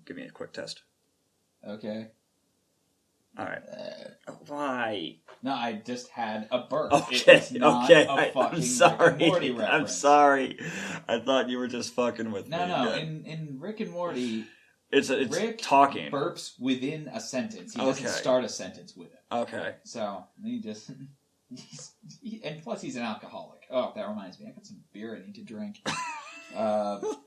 Give me a quick test. Okay. All right. Why? No, I just had a burp. Okay, It's not okay. a fucking I'm sorry. Rick and Morty reference. I'm sorry. I thought you were just fucking with me. No. In Rick and Morty, it's Rick talking. burps within a sentence. He doesn't start a sentence with it. Okay. So he just, and plus he's an alcoholic. Oh, that reminds me. I got some beer I need to drink. Oh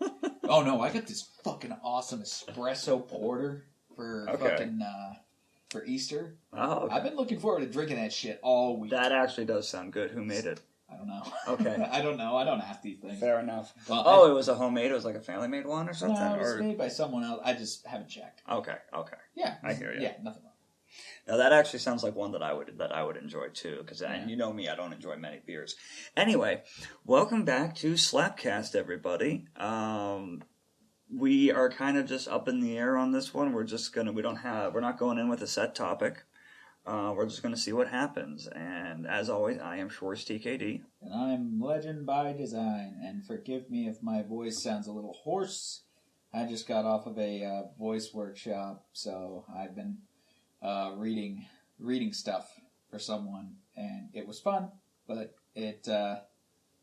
no, I got this fucking awesome espresso porter for for Easter. Oh, okay. I've been looking forward to drinking that shit all week. That actually does sound good. Who made it? I don't know. Okay. I don't know. I don't ask these things. Fair enough. Well, it was a homemade? It was like a family-made one or something? No, it was made by someone else. I just haven't checked. Okay. Yeah. I hear you. Yeah, nothing wrong. Now that actually sounds like one that I would enjoy too, because you know me, I don't enjoy many beers. Anyway, welcome back to Slapcast, everybody. We are kind of just up in the air on this one. We're not going in with a set topic. We're just going to see what happens. And as always, I am SchwarzTKD. And I'm LegendbyDesign. And forgive me if my voice sounds a little hoarse. I just got off of a voice workshop, so I've been reading stuff for someone, and it was fun, but it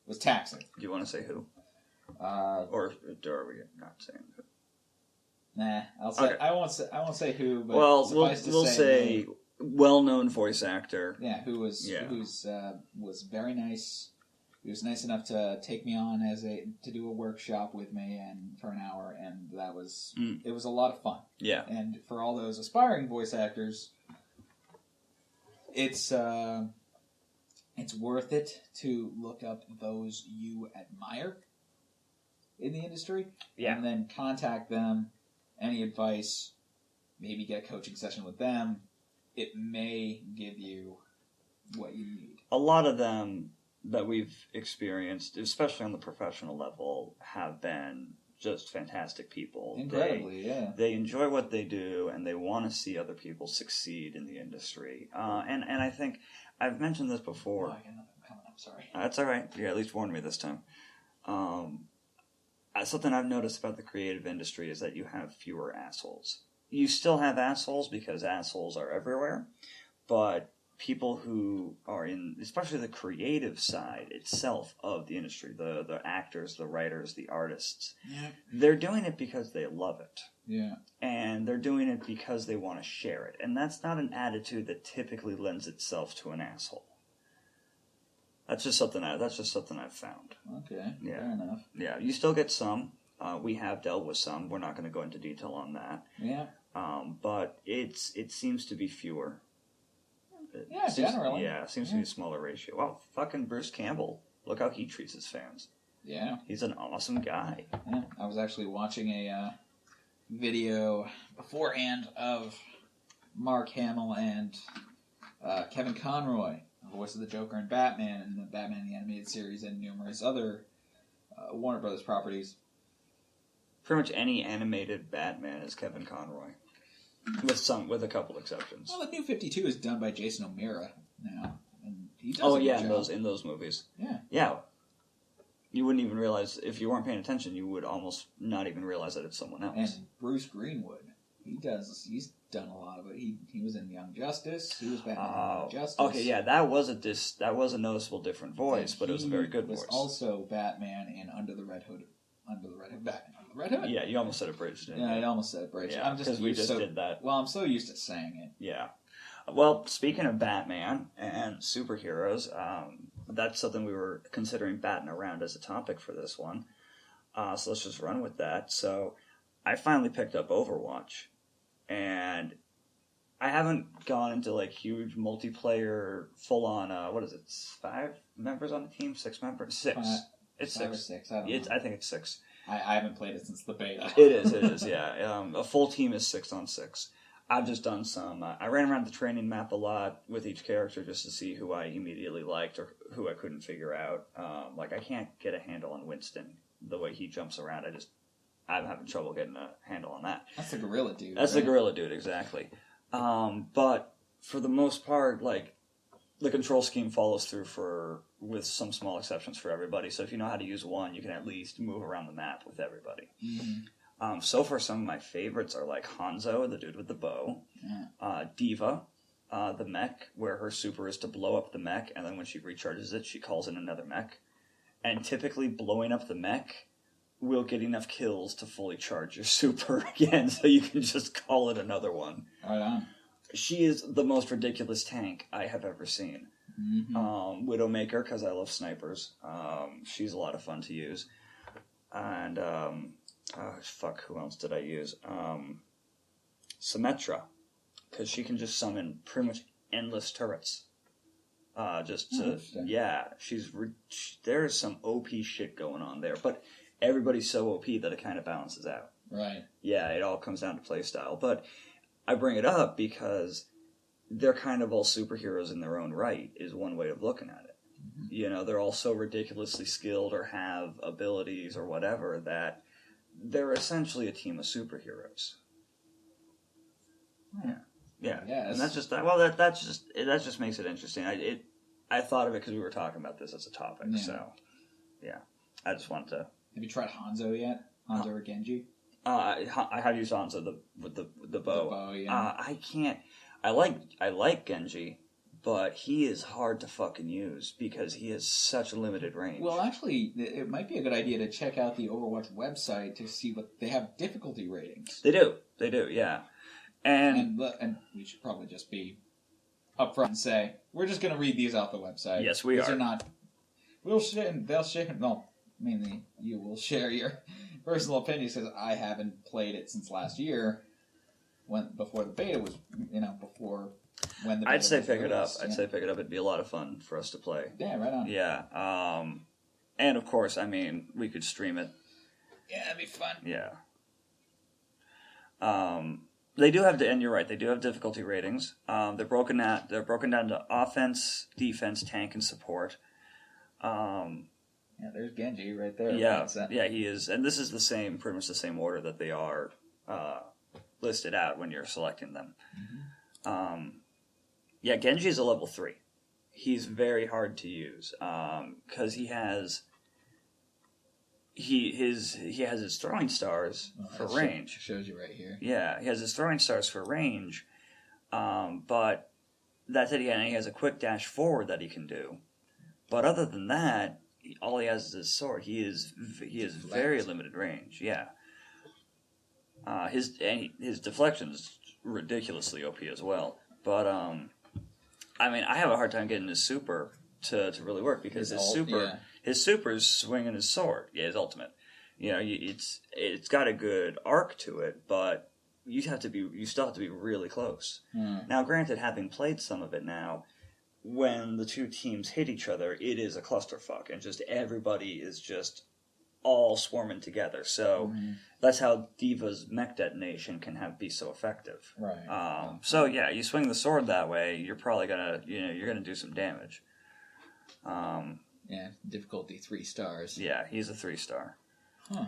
was taxing. Do you want to say who? Or are we not saying who? Nah, I'll say. Okay. I won't say who. But we'll say well-known voice actor. Yeah, who's very nice. He was nice enough to take me on to do a workshop with me and for an hour, and that was it was a lot of fun. Yeah. And for all those aspiring voice actors, it's worth it to look up those you admire in the industry. Yeah. And then contact them. Any advice, maybe get a coaching session with them. It may give you what you need. A lot of them that we've experienced, especially on the professional level, have been just fantastic people. Incredibly, yeah. They enjoy what they do, and they want to see other people succeed in the industry. And I think I've mentioned this before. Oh, I got another one coming up, sorry. That's all right. You at least warned me this time. Something I've noticed about the creative industry is that you have fewer assholes. You still have assholes because assholes are everywhere, but people who are in, especially the creative side itself of the industry, the actors, the writers, the artists, they're doing it because they love it. Yeah. And they're doing it because they want to share it. And that's not an attitude that typically lends itself to an asshole. That's just something I've found. Okay, yeah. Fair enough. Yeah, you still get some. We have dealt with some. We're not going to go into detail on that. Yeah. But it seems to be fewer. Generally. Yeah, it seems to be a smaller ratio. Well, fucking Bruce Campbell. Look how he treats his fans. Yeah. He's an awesome guy. Yeah. I was actually watching a video beforehand of Mark Hamill and Kevin Conroy, the voice of the Joker and Batman, and the Batman the Animated Series, and numerous other Warner Brothers properties. Pretty much any animated Batman is Kevin Conroy. With a couple exceptions. Well, the New 52 is done by Jason O'Meara now, and he does. Oh yeah, in those movies. Yeah. Yeah. You wouldn't even realize if you weren't paying attention. You would almost not even realize that it's someone else. And Bruce Greenwood, he's done a lot of it. He was in Young Justice. He was Batman in Young Justice. Okay, yeah, that was a noticeable different voice, but it was a very good voice. He was also Batman in Under the Red Hood. Batman Under the Red Hood? Yeah, you almost said a bridge, didn't you? Yeah, I almost said a bridge. Yeah, because we just did that. Well, I'm so used to saying it. Yeah. Well, speaking of Batman and superheroes, that's something we were considering batting around as a topic for this one. So let's just run with that. So I finally picked up Overwatch, and I haven't gone into like huge multiplayer, full-on, what is it, 5 members on the team? 6 members? 6. It's 6. Or 6, I don't know. I think it's 6. I haven't played it since the beta. It is, yeah. A full team is 6 on 6. I've just done some, I ran around the training map a lot with each character just to see who I immediately liked or who I couldn't figure out. I can't get a handle on Winston, the way he jumps around. I'm having trouble getting a handle on that. That's the gorilla dude. That's the gorilla dude, exactly. But for the most part, the control scheme follows through with some small exceptions for everybody. So if you know how to use one, you can at least move around the map with everybody. Mm-hmm. So far, some of my favorites are like Hanzo, the dude with the bow, D.Va, the mech, where her super is to blow up the mech, and then when she recharges it, she calls in another mech. And typically, blowing up the mech will get enough kills to fully charge your super again, so you can just call it another one. Right on. She is the most ridiculous tank I have ever seen. Mm-hmm. Widowmaker, because I love snipers. She's a lot of fun to use. And, who else did I use? Symmetra, because she can just summon pretty much endless turrets. There's some OP shit going on there, but everybody's so OP that it kind of balances out. Right. Yeah, it all comes down to playstyle. But I bring it up because they're kind of all superheroes in their own right, is one way of looking at it. Mm-hmm. You know, they're all so ridiculously skilled or have abilities or whatever that they're essentially a team of superheroes. Yeah. Yeah. Yes. And that's just that. Well, that just makes it interesting. I thought of it because we were talking about this as a topic. Yeah. So, yeah, I just wanted to. Have you tried Hanzo yet? Hanzo or Genji? I have used Hanzo with the bow. The bow, yeah. I can't. I like Genji, but he is hard to fucking use because he has such a limited range. Well, actually, it might be a good idea to check out the Overwatch website to see what they have difficulty ratings. They do, yeah. And we should probably just be upfront and say we're just going to read these off the website. Yes, we are. These are not. They'll share. No, mainly you will share your personal opinions because I haven't played it since last year, before the beta was, before when the. Beta I'd say was pick released. it up. I'd say pick it up. It'd be a lot of fun for us to play. Yeah, right on. Yeah. And of course, I mean, we could stream it. Yeah, that'd be fun. Yeah. They do have, and you're right, they do have difficulty ratings. They're broken down to offense, defense, tank, and support. Yeah, there's Genji right there. Yeah, he is, and this is pretty much the same order that they are listed out when you're selecting them. Mm-hmm. Genji is a level 3. He's very hard to use because he has his throwing stars for range. Shows you right here. Yeah, he has his throwing stars for range, but that's it. He has a quick dash forward that he can do. But other than that, all he has is his sword. He is very limited range. Yeah. His deflection is ridiculously OP as well. But I mean, I have a hard time getting his super to really work because his super is swinging his sword. Yeah, his ultimate. It's got a good arc to it, but you still have to be really close. Now, granted, having played some of it now, when the two teams hit each other, it is a clusterfuck, and just everybody is just all swarming together. So that's how D.Va's mech detonation can be so effective. Right. So yeah, you swing the sword that way, you're probably gonna you're gonna do some damage. Yeah, difficulty 3 stars. Yeah, he's a 3-star. Huh.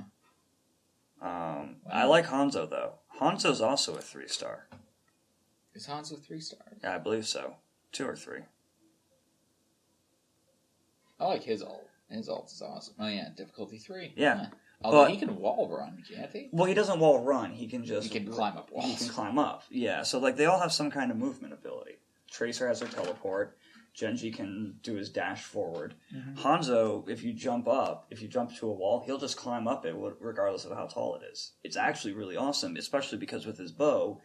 Wow. I like Hanzo though. Hanzo's also a 3-star. Is Hanzo 3 stars? Yeah, I believe so. 2 or 3. I like his ult. His ult is awesome. Oh yeah, difficulty 3. Yeah. Huh. Although he can wall run, can't he? Well, he doesn't wall run. He can climb up walls. He can climb up. Yeah. So they all have some kind of movement ability. Tracer has her teleport. Genji can do his dash forward. Mm-hmm. Hanzo, if you jump to a wall, he'll just climb up it regardless of how tall it is. It's actually really awesome, especially because with his bow,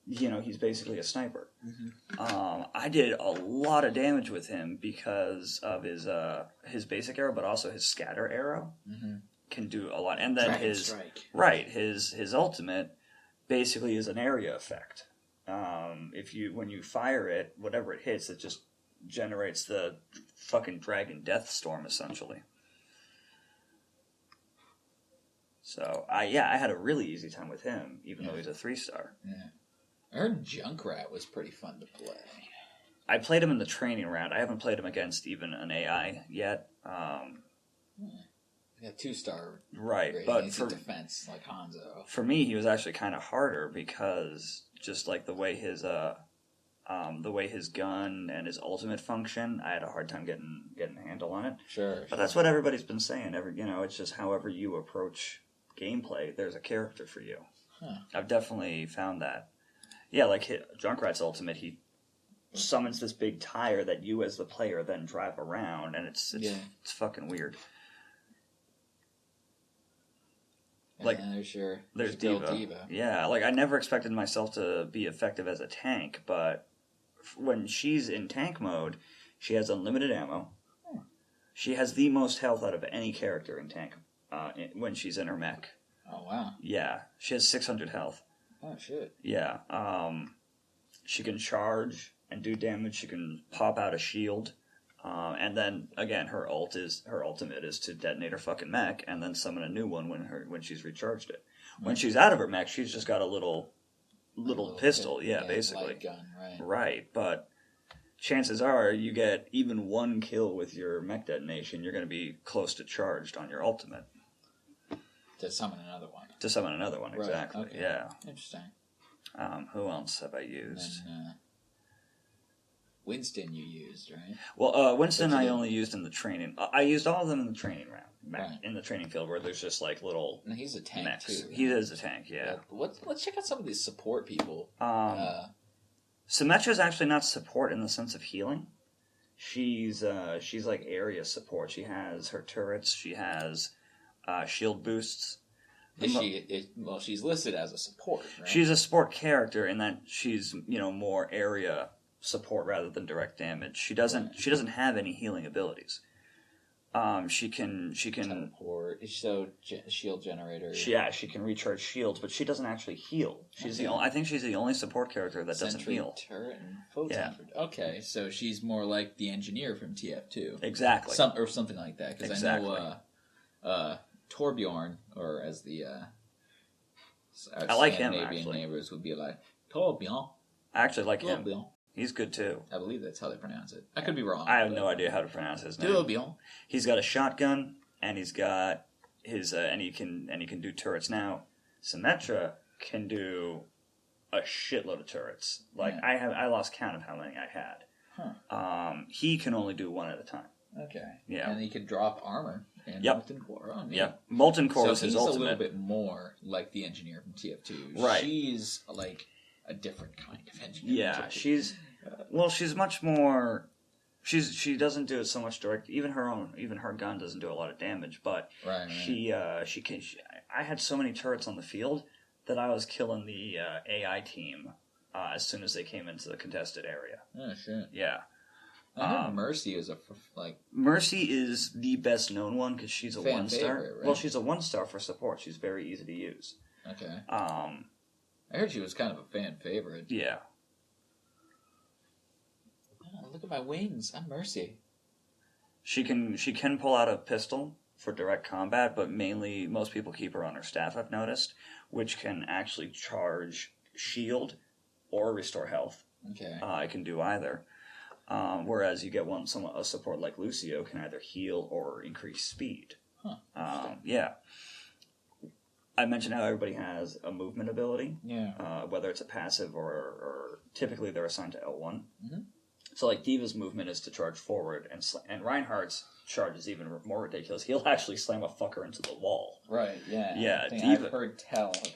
he's basically a sniper. Mm-hmm. I did a lot of damage with him because of his basic arrow, but also his scatter arrow can do a lot. And then his ultimate basically is an area effect. When you fire it, whatever it hits, it just generates the fucking dragon death storm essentially. So I had a really easy time with him, even though he's a 3-star. Yeah. I heard Junkrat was pretty fun to play. I played him in the training round. I haven't played him against even an AI yet. Yeah, 2-star. Right, rating. but He's a defense like Hanzo. For me, he was actually kind of harder because just like the way his gun and his ultimate function, I had a hard time getting a handle on it. Sure. But that's what everybody's been saying. It's just however you approach gameplay, there's a character for you. Huh. I've definitely found that. Yeah, like Junkrat's ultimate, he summons this big tire that you as the player then drive around, and it's fucking weird. Like, there's D.Va. Yeah, like I never expected myself to be effective as a tank, but when she's in tank mode, she has unlimited ammo. She has the most health out of any character in tank when she's in her mech. Oh, wow. Yeah, she has 600 health. Oh, shit. Yeah, she can charge and do damage. She can pop out a shield. And then, again, her ultimate is to detonate her fucking mech and then summon a new one when she's recharged it. When she's out of her mech, she's just got a little pistol, basically. Light gun, right. Right, but chances are you get even one kill with your mech detonation, you're going to be close to charged on your ultimate. To summon another one. Right, exactly. Okay. Yeah. Interesting. Who else have I used? And, Winston you used, right? Well, Winston I only used in the training. I used all of them in the training round. Right. In the training field where there's just like little and he's a tank mechs. too. Right? He is a tank, yeah. Let's check out some of these support people. Symmetra's actually not support in the sense of healing. She's like area support. She has her turrets. She has shield boosts. She's listed as a support, right? She's a support character in that she's, more area support rather than direct damage. She doesn't have any healing abilities. She can teleport. So shield generator. She can recharge shields, but she doesn't actually heal. I think she's the only support character that doesn't heal. Turret and photon. Yeah. Okay, so she's more like the engineer from TF2. Exactly. Or something like that. Because I know Torbjorn, or as the I like him, Scandinavian actually. neighbors would be like Torbjorn. I actually like him. He's good too. I believe that's how they pronounce it. I could be wrong. I have no idea how to pronounce his name. Torbjorn. He's got a shotgun, and he's got his and he can do turrets now. Symmetra can do a shitload of turrets. Like I lost count of how many I had. Huh. He can only do one at a time. Okay. Yeah. And he can drop armor and Molten Core. Oh, yep. Molten Core is his ultimate. So he's a little bit more like the engineer from TF2. Right. She's like a different kind of engineer. Yeah, she's much more. She doesn't do it so much direct. Even her gun doesn't do a lot of damage. But she can. I had so many turrets on the field that I was killing the AI team as soon as they came into the contested area. Oh shit. Yeah. I heard Mercy is Mercy is the best known one because she's a 1-star. Right? Well, she's a 1-star for support. She's very easy to use. Okay. I heard she was kind of a fan favorite. Yeah. Oh, look at my wings. I'm Mercy. She can pull out a pistol for direct combat, but mainly most people keep her on her staff, I've noticed, which can actually charge shield or restore health. Okay. I can do either. Whereas you get a support like Lucio can either heal or increase speed. Huh. Yeah. I mentioned how everybody has a movement ability. Yeah. Whether it's a passive or typically they're assigned to L1. Mm-hmm. So like D.Va's movement is to charge forward, and Reinhardt's charge is even more ridiculous. He'll actually slam a fucker into the wall. Right, yeah. Yeah, D.Va. I've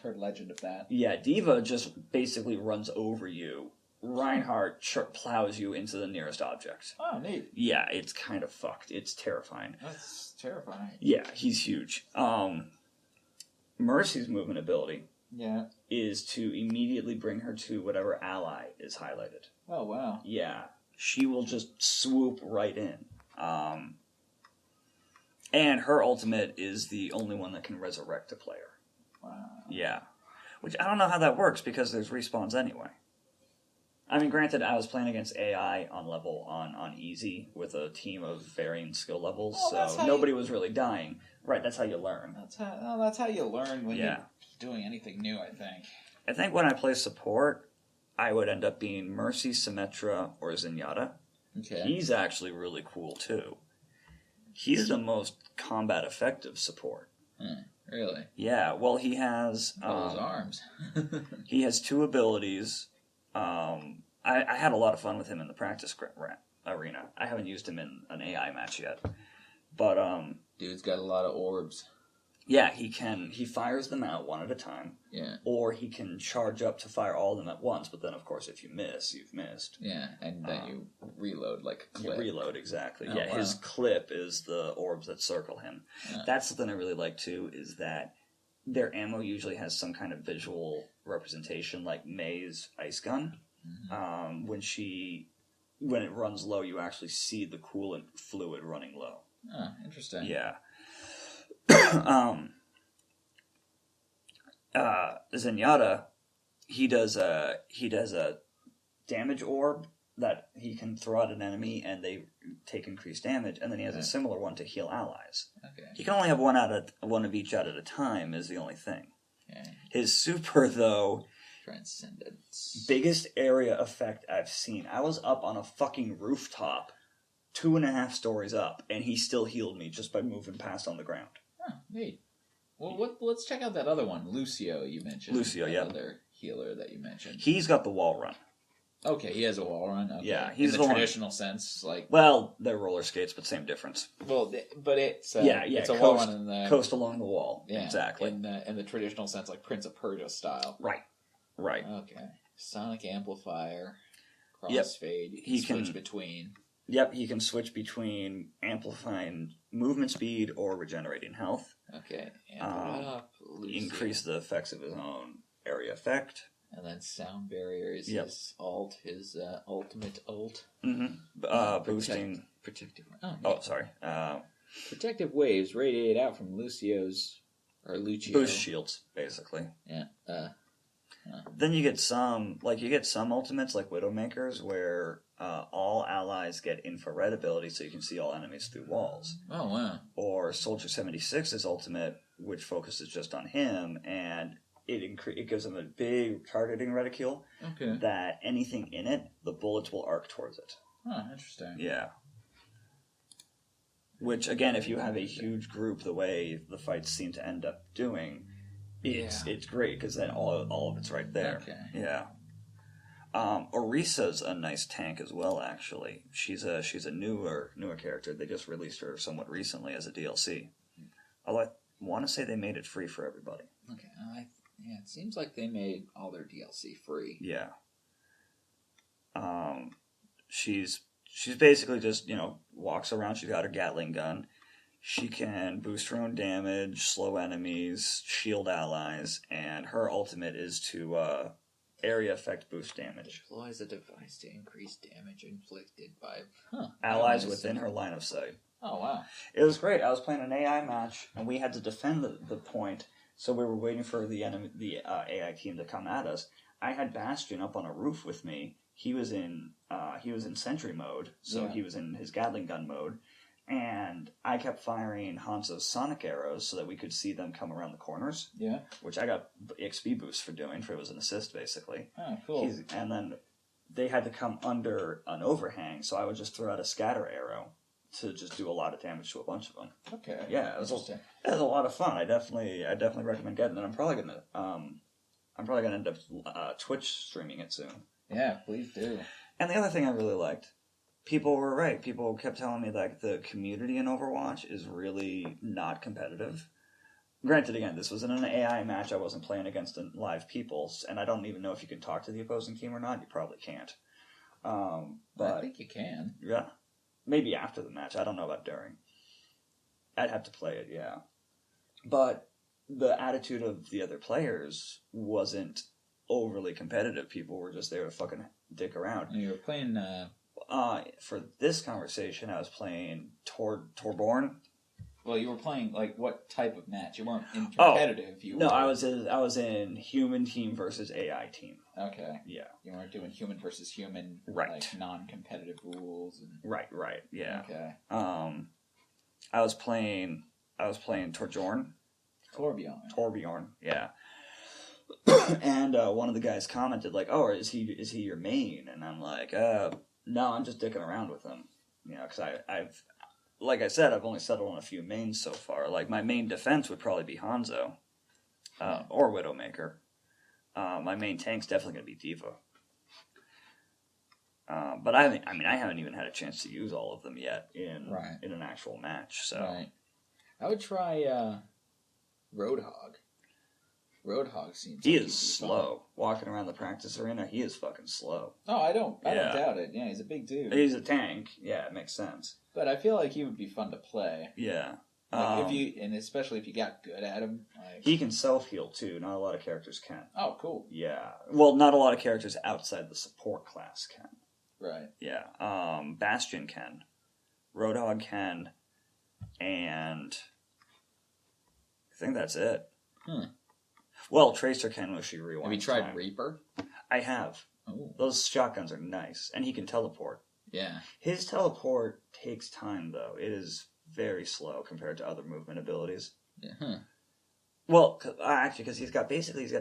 heard legend of that. Yeah, D.Va just basically runs over you. Reinhardt plows you into the nearest object. Oh, neat. Yeah, it's kind of fucked. It's terrifying. That's terrifying. Yeah, he's huge. Mercy's movement ability is to immediately bring her to whatever ally is highlighted. Oh, wow. Yeah, she will just swoop right in. And her ultimate is the only one that can resurrect a player. Wow. Yeah. Which I don't know how that works because there's respawns anyway. I mean, granted, I was playing against AI on easy with a team of varying skill levels, so nobody was really dying. Right, that's how you learn. That's how you learn when you're doing anything new, I think. I think when I play support, I would end up being Mercy, Symmetra, or Zenyatta. Okay. He's actually really cool, too. He's the most combat effective support. Really? Yeah, well, he has... those arms. He has 2 abilities. I had a lot of fun with him in the practice arena. I haven't used him in an AI match yet. But, dude's got a lot of orbs. Yeah, he can. He fires them out one at a time. Yeah. Or he can charge up to fire all of them at once. But then, of course, if you miss, you've missed. Yeah, and then you reload like a clip. You reload, exactly. Oh, yeah, wow. his clip is the orbs that circle him. Yeah. That's something I really like, too, is that their ammo usually has some kind of visual representation, like May's ice gun. Mm-hmm. When it runs low, you actually see the coolant fluid running low. Oh, interesting. Yeah. Zenyatta, he does a damage orb that he can throw at an enemy and they take increased damage, and then he has a similar one to heal allies. Okay. He can only have one of each out at a time is the only thing. Okay. His super, though, Transcendence. biggest area effect I've seen. I was up on a fucking rooftop, 2.5 stories up, and he still healed me just by moving past on the ground. Oh, neat. Well, let's check out that other one, Lucio. You mentioned Lucio, yeah, other healer that you mentioned. He's got the wall run. Okay, he has a wall run. Okay. Yeah, he's in the traditional sense, like. Well, they're roller skates, but same difference. Well, but it's it's a coast, wall run in the coast along the wall. Yeah, exactly. In the traditional sense, like Prince of Persia style. Right. Okay. Sonic amplifier, crossfade. Yep. He can switch between. Yep, he can switch between amplifying movement speed or regenerating health. Okay, amp it up. Increase the effects of his own area effect. And then sound barrier is his alt, his ultimate ult. Mm-hmm. Boosting. Protective. Sorry. Protective waves radiate out from Lucio. Boost shields, basically. Yeah. Then you get some ultimates like Widowmakers where all allies get infrared ability, so you can see all enemies through walls. Oh wow! Or Soldier 76's ultimate, which focuses just on him, and it gives him a big targeting reticule. Okay. That anything in it, the bullets will arc towards it. Oh, interesting. Yeah. Which again, if you have a huge group, the way the fights seem to end up doing. It's great because then all of it's right there. Okay. Yeah. Orisa's a nice tank as well. Actually, she's a newer character. They just released her somewhat recently as a DLC. Although I want to say they made it free for everybody. Okay. It seems like they made all their DLC free. Yeah. She's basically just walks around. She's got her Gatling gun. She can boost her own damage, slow enemies, shield allies, and her ultimate is to area effect boost damage. Deploys a device to increase damage inflicted by allies within her line of sight. Oh, wow. It was great. I was playing an AI match, and we had to defend the point, so we were waiting for the AI team to come at us. I had Bastion up on a roof with me. He was in sentry mode, so he was in his Gatling gun mode. And I kept firing Hanzo's sonic arrows so that we could see them come around the corners. Yeah. Which I got XP boost for doing, for it was an assist, basically. Oh, cool. And then they had to come under an overhang, so I would just throw out a scatter arrow to just do a lot of damage to a bunch of them. Okay. Yeah, it was a lot of fun. I definitely recommend getting it. I'm probably gonna end up Twitch streaming it soon. Yeah, please do. And the other thing I really liked, people were right. People kept telling me that the community in Overwatch is really not competitive. Granted, again, this wasn't an AI match. I wasn't playing against live people, and I don't even know if you can talk to the opposing team or not. You probably can't. But I think you can. Yeah. Maybe after the match. I don't know about during. I'd have to play it, yeah. But the attitude of the other players wasn't overly competitive. People were just there to fucking dick around. And you were playing... For this conversation, I was playing Torborn. Well, you were playing, like, what type of match? You weren't in competitive. I was in human team versus AI team. Okay. Yeah. You weren't doing human versus human, right. Like, non-competitive rules. And... Right, yeah. Okay. I was playing Torbjorn. Torbjorn, yeah. And one of the guys commented, like, "Oh, is he your main?" And I'm like, "No, I'm just dicking around with him." Because I've, like I said, I've only settled on a few mains so far. Like, my main defense would probably be Hanzo, or Widowmaker. My main tank's definitely going to be D.Va. But I haven't even had a chance to use all of them yet in an actual match. So right. I would try Roadhog. Roadhog seems He like is slow. Walking around the practice arena, he is fucking slow. Oh, I don't doubt it. Yeah, he's a big dude. He's a tank. Yeah, it makes sense. But I feel like he would be fun to play. Yeah. Like and especially if you got good at him. Like... He can self-heal, too. Not a lot of characters can. Oh, cool. Yeah. Well, not a lot of characters outside the support class can. Right. Yeah. Bastion can. Roadhog can. And I think that's it. Well, Tracer can when she rewinds. Have you tried Reaper? I have. Oh. Those shotguns are nice. And he can teleport. Yeah. His teleport takes time, though. It is very slow compared to other movement abilities. Yeah. Well, actually, because he's got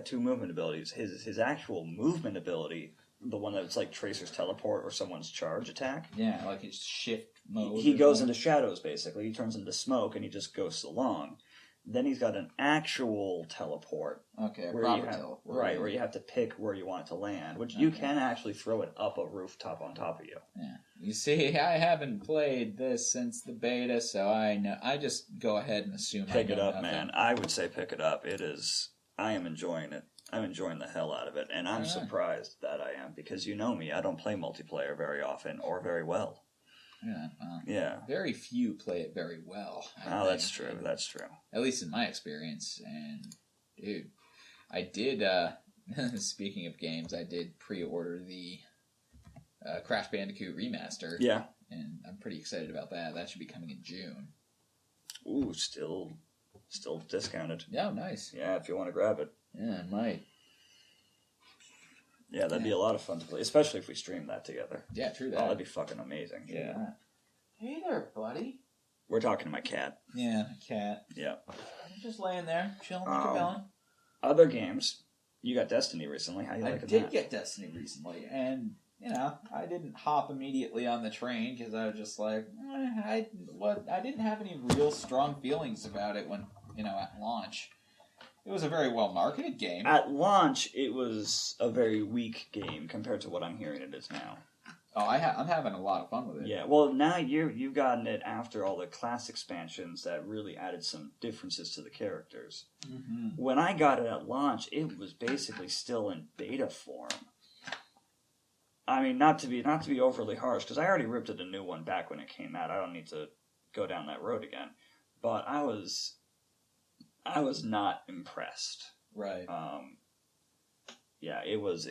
two movement abilities. His actual movement ability, the one that's like Tracer's teleport or someone's charge attack. Yeah, like his shift mode. He goes into shadows, basically. He turns into smoke, and he just goes along. Then he's got an actual teleport. Okay, where you have to pick where you want it to land, which you can actually throw it up a rooftop on top of you. Yeah. You see, I haven't played this since the beta, so I know. I just go ahead and assume pick it up, man. I would say pick it up. It is. I am enjoying it. I'm enjoying the hell out of it, and I'm surprised that I am, because you know me, I don't play multiplayer very often or very well. Yeah. Very few play it very well. That's true. That's true. At least in my experience. And, dude, I did, speaking of games, I did pre-order the Crash Bandicoot remaster. Yeah. And I'm pretty excited about that. That should be coming in June. Ooh, still discounted. Yeah, nice. Yeah, if you want to grab it. Yeah, I might. Yeah, that'd be a lot of fun to play, especially if we stream that together. Yeah, true that. Oh, that'd be fucking amazing. Yeah. Hey there, buddy. We're talking to my cat. Yeah, cat. Yeah. I'm just laying there, chilling like a villain. Other games. You got Destiny recently. How you like that? I did get Destiny recently, and, you know, I didn't hop immediately on the train, because I was just like, I didn't have any real strong feelings about it when, you know, at launch. It was a very well-marketed game. At launch, it was a very weak game compared to what I'm hearing it is now. Oh, I'm having a lot of fun with it. Yeah, well, now you've gotten it after all the class expansions that really added some differences to the characters. Mm-hmm. When I got it at launch, it was basically still in beta form. I mean, not to be overly harsh, because I already ripped it a new one back when it came out. I don't need to go down that road again. But I was not impressed. Right. Yeah, it was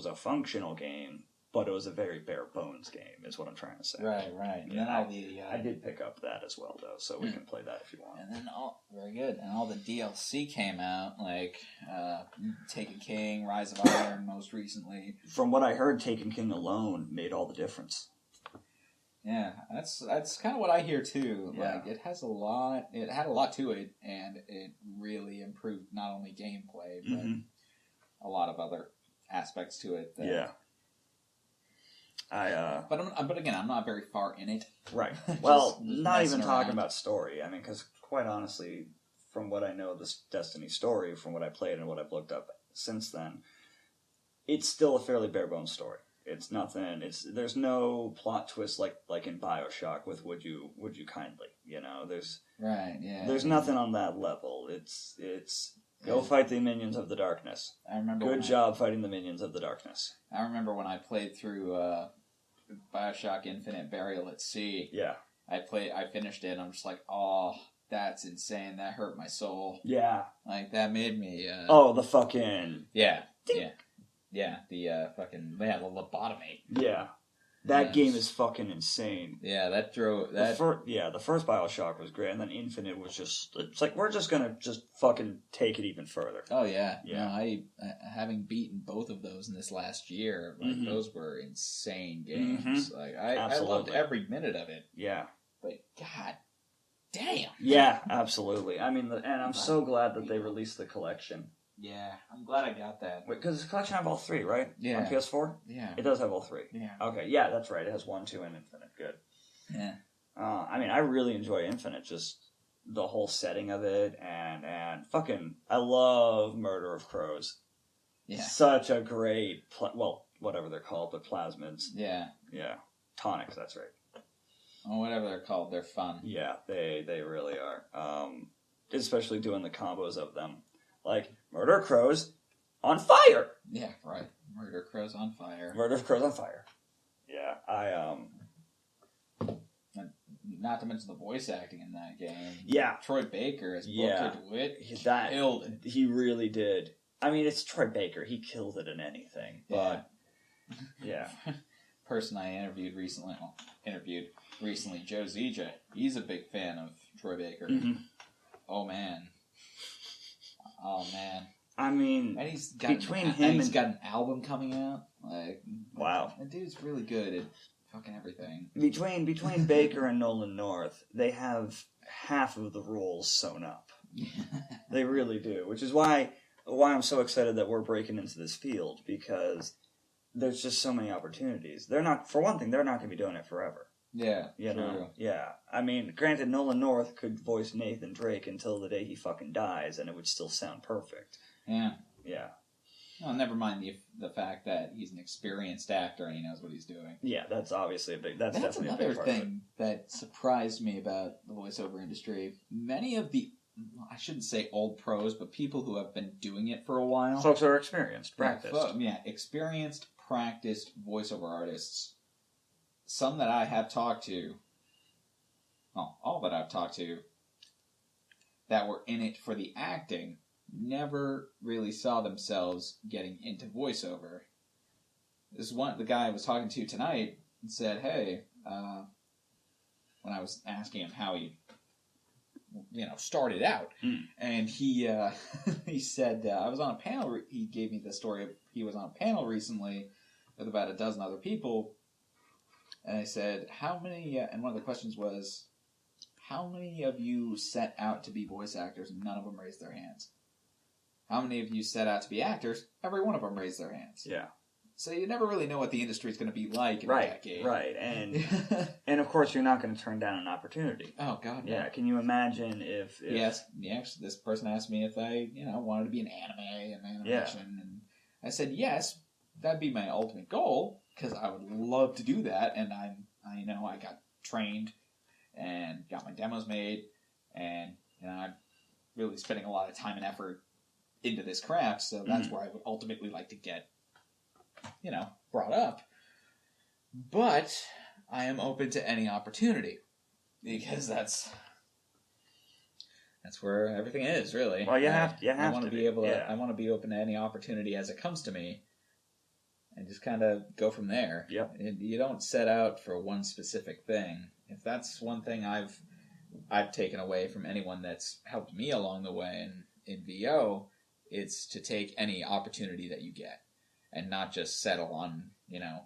a functional game, but it was a very bare bones game, is what I'm trying to say. Right. And then I did pick up that as well, though, so we can play that if you want. And then very good. And all the DLC came out, like Taken King, Rise of Iron, most recently. From what I heard, Taken King alone made all the difference. Yeah, that's kind of what I hear too. Yeah. Like it had a lot to it, and it really improved not only gameplay but a lot of other aspects to it. Yeah. But again, I'm not very far in it. Right. Well, not even talking about story. I mean, because quite honestly, from what I know, this Destiny story, from what I played and what I've looked up since then, it's still a fairly bare bones story. It's nothing. There's no plot twist like in BioShock with would you kindly, you know. There's nothing on that level. It's go fight the minions of the darkness. I remember. Good job fighting the minions of the darkness. I remember when I played through BioShock Infinite Burial at Sea. Yeah. I finished it. And I'm just like, oh, that's insane. That hurt my soul. Yeah. Like that made me. The fucking. Yeah. Ding. Yeah. Yeah, the lobotomy. Yeah. That game is fucking insane. Yeah, that drove... The first BioShock was great, and then Infinite was just... It's like, we're just gonna just fucking take it even further. Oh, yeah. Yeah. No, I having beaten both of those in this last year, like, those were insane games. Like, I loved every minute of it. Yeah. But, god damn. Yeah, absolutely. I mean, and I'm so glad that they released the collection. Yeah, I'm glad I got that. Because the collection have all three, right? Yeah. On PS4? Yeah. It does have all three. Yeah. Okay, yeah, that's right. It has 1, 2, and Infinite. Good. Yeah. I mean, I really enjoy Infinite. Just the whole setting of it, and fucking, I love Murder of Crows. Yeah. Such a great, whatever they're called, but plasmids. Yeah. Yeah. Tonics, that's right. Oh, whatever they're called, they're fun. Yeah, they really are. especially doing the combos of them. Like, Murder Crows on fire! Yeah, right. Murder Crows on fire. Murder Crows on fire. Yeah, Not to mention the voice acting in that game. Yeah. Troy Baker as Booker DeWitt killed it. He really did. I mean, it's Troy Baker. He killed it in anything. But, yeah. Person I interviewed recently, Joe ZJ. He's a big fan of Troy Baker. Mm-hmm. Oh, man. I mean, and he's got he's got an album coming out. Like, wow. That dude's really good at fucking everything. Between Baker and Nolan North, they have half of the roles sewn up. They really do, which is why I'm so excited that we're breaking into this field, because there's just so many opportunities. They're not going to be doing it forever. Yeah, you know? Yeah. I mean, granted, Nolan North could voice Nathan Drake until the day he fucking dies, and it would still sound perfect. Yeah. Yeah. Well, never mind the fact that he's an experienced actor and he knows what he's doing. Yeah, that's obviously that's definitely another a big part thing of it. that surprised me about the voiceover industry. Many of the, I shouldn't say old pros, but people who have been doing it for a while. Folks who are experienced, practiced. Experienced, practiced voiceover artists. Some that I have talked to, well, all that I've talked to, that were in it for the acting, never really saw themselves getting into voiceover. The guy I was talking to tonight said, hey, when I was asking him how he, started out, and he he said, I was on a panel, he gave me the story of, he was on a panel recently with about a dozen other people, and I said, how many, and one of the questions was, how many of you set out to be voice actors and none of them raised their hands? How many of you set out to be actors? Every one of them raised their hands. Yeah. So you never really know what the industry is going to be like in a decade. Right, and of course you're not going to turn down an opportunity. Oh, God, no. Yeah, can you imagine if... Yes, this person asked me if I, wanted to be an animation, and I said yes, that'd be my ultimate goal, because I would love to do that, and I got trained and got my demos made, and I'm really spending a lot of time and effort into this craft, so that's where I would ultimately like to get, brought up. But I am open to any opportunity, because that's where everything is, really. Well, I want to be able to. I want to be open to any opportunity as it comes to me, and just kind of go from there. Yep. You don't set out for one specific thing. If that's one thing I've taken away from anyone that's helped me along the way in VO, it's to take any opportunity that you get and not just settle on,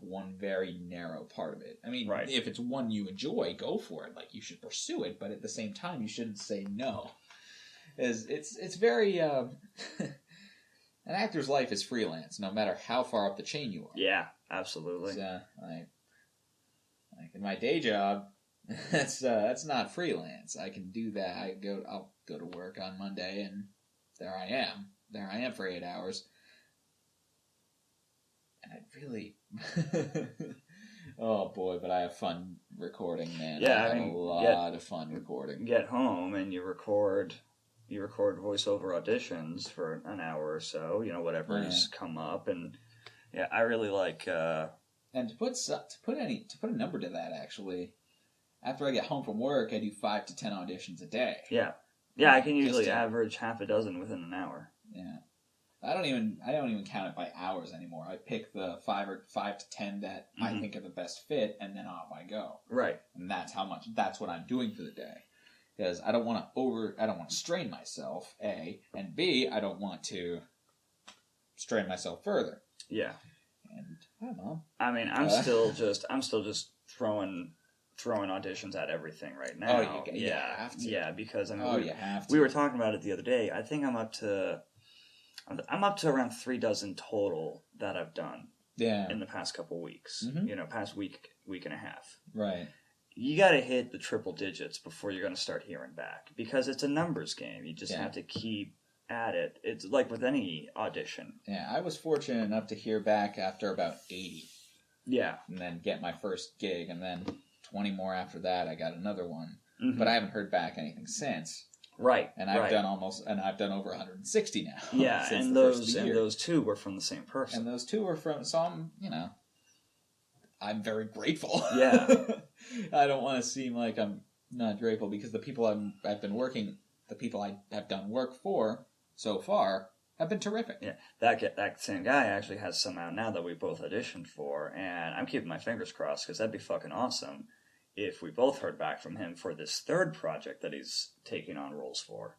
one very narrow part of it. I mean, if it's one you enjoy, go for it. Like, you should pursue it, but at the same time, you shouldn't say no. It's very... an actor's life is freelance, no matter how far up the chain you are. Yeah, absolutely. Like in my day job, that's not freelance. I can do that. I'll go to work on Monday, and there I am. There I am for 8 hours. And I really... oh, boy, but I have fun recording, man. Yeah, I have a lot of fun recording. Get home, and you record voiceover auditions for an hour or so, whatever's come up, and I really like... And to put a number to that, actually, after I get home from work, I do 5 to 10 auditions a day. Yeah. Yeah, I can usually average half a dozen within an hour. Yeah. I don't even count it by hours anymore. I pick the 5 to 10 that I think are the best fit, and then off I go. Right. And that's what I'm doing for the day. Because I don't want to strain myself, A, and B, I don't want to strain myself further. Yeah. And hi, Mom. I mean, I'm still just throwing auditions at everything right now. Oh, you have to. Yeah, because you have to. We were talking about it the other day. I think I'm up to around 3 dozen total that I've done. Yeah. In the past couple weeks. Past week and a half. Right. You got to hit the triple digits before you're going to start hearing back, because it's a numbers game. You just have to keep at it. It's like with any audition. Yeah, I was fortunate enough to hear back after about 80. Yeah. And then get my first gig, and then 20 more after that, I got another one. But I haven't heard back anything since. Right. And I've done over 160 now. Yeah, and those two were from the same person. And those two were from, so I'm very grateful. Yeah. I don't want to seem like I'm not grateful, because the people I've been working, the people I have done work for so far have been terrific. Yeah, that same guy actually has some out now that we both auditioned for, and I'm keeping my fingers crossed, because that'd be fucking awesome if we both heard back from him for this third project that he's taking on roles for.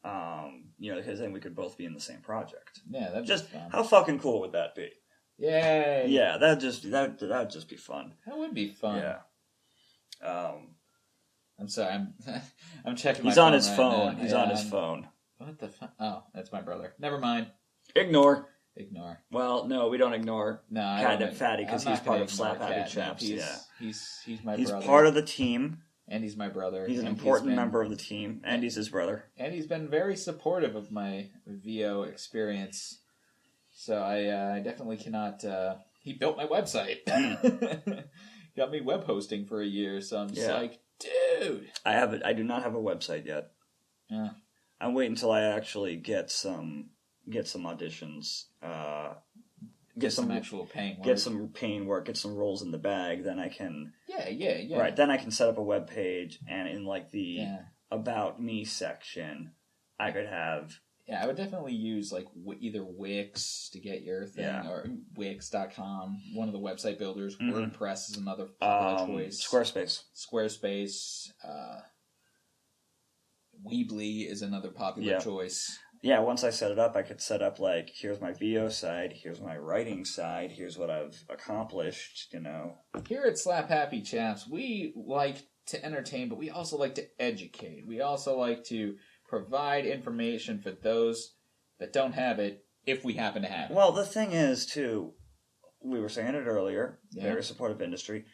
Because then we could both be in the same project. Yeah, that'd just be fun. How fucking cool would that be? Yay! Yeah, that'd just be fun. That would be fun. Yeah. I'm sorry. I'm checking. He's my on phone his right phone. now. He's on his phone. What the fuck? Oh, that's my brother. Never mind. Ignore. Well, no, we don't ignore. No, kind of fatty, because he's part of Slap Happy Chaps. He's my brother. He's part of the team. And he's my brother. He's an important member of the team, and he's his brother. And he's been very supportive of my VO experience. So I definitely cannot... he built my website. Got me web hosting for a year, so I'm just like, dude! I do not have a website yet. Yeah. I'm waiting until I actually get some auditions, get some actual paying work. Get some paying work, get some roles in the bag, then I can... Yeah. Right, then I can set up a web page, and in like the About Me section, I could have... Yeah, I would definitely use like either Wix to get your thing, or Wix.com, one of the website builders. Mm-hmm. WordPress is another popular choice. Squarespace. Weebly is another popular choice. Yeah, once I set it up, I could set up like, here's my VO side, here's my writing side, here's what I've accomplished, Here at Slap Happy Chaps, we like to entertain, but we also like to educate. We also like to provide information for those that don't have it, if we happen to have it. Well, the thing is, too, we were saying it earlier, very supportive industry.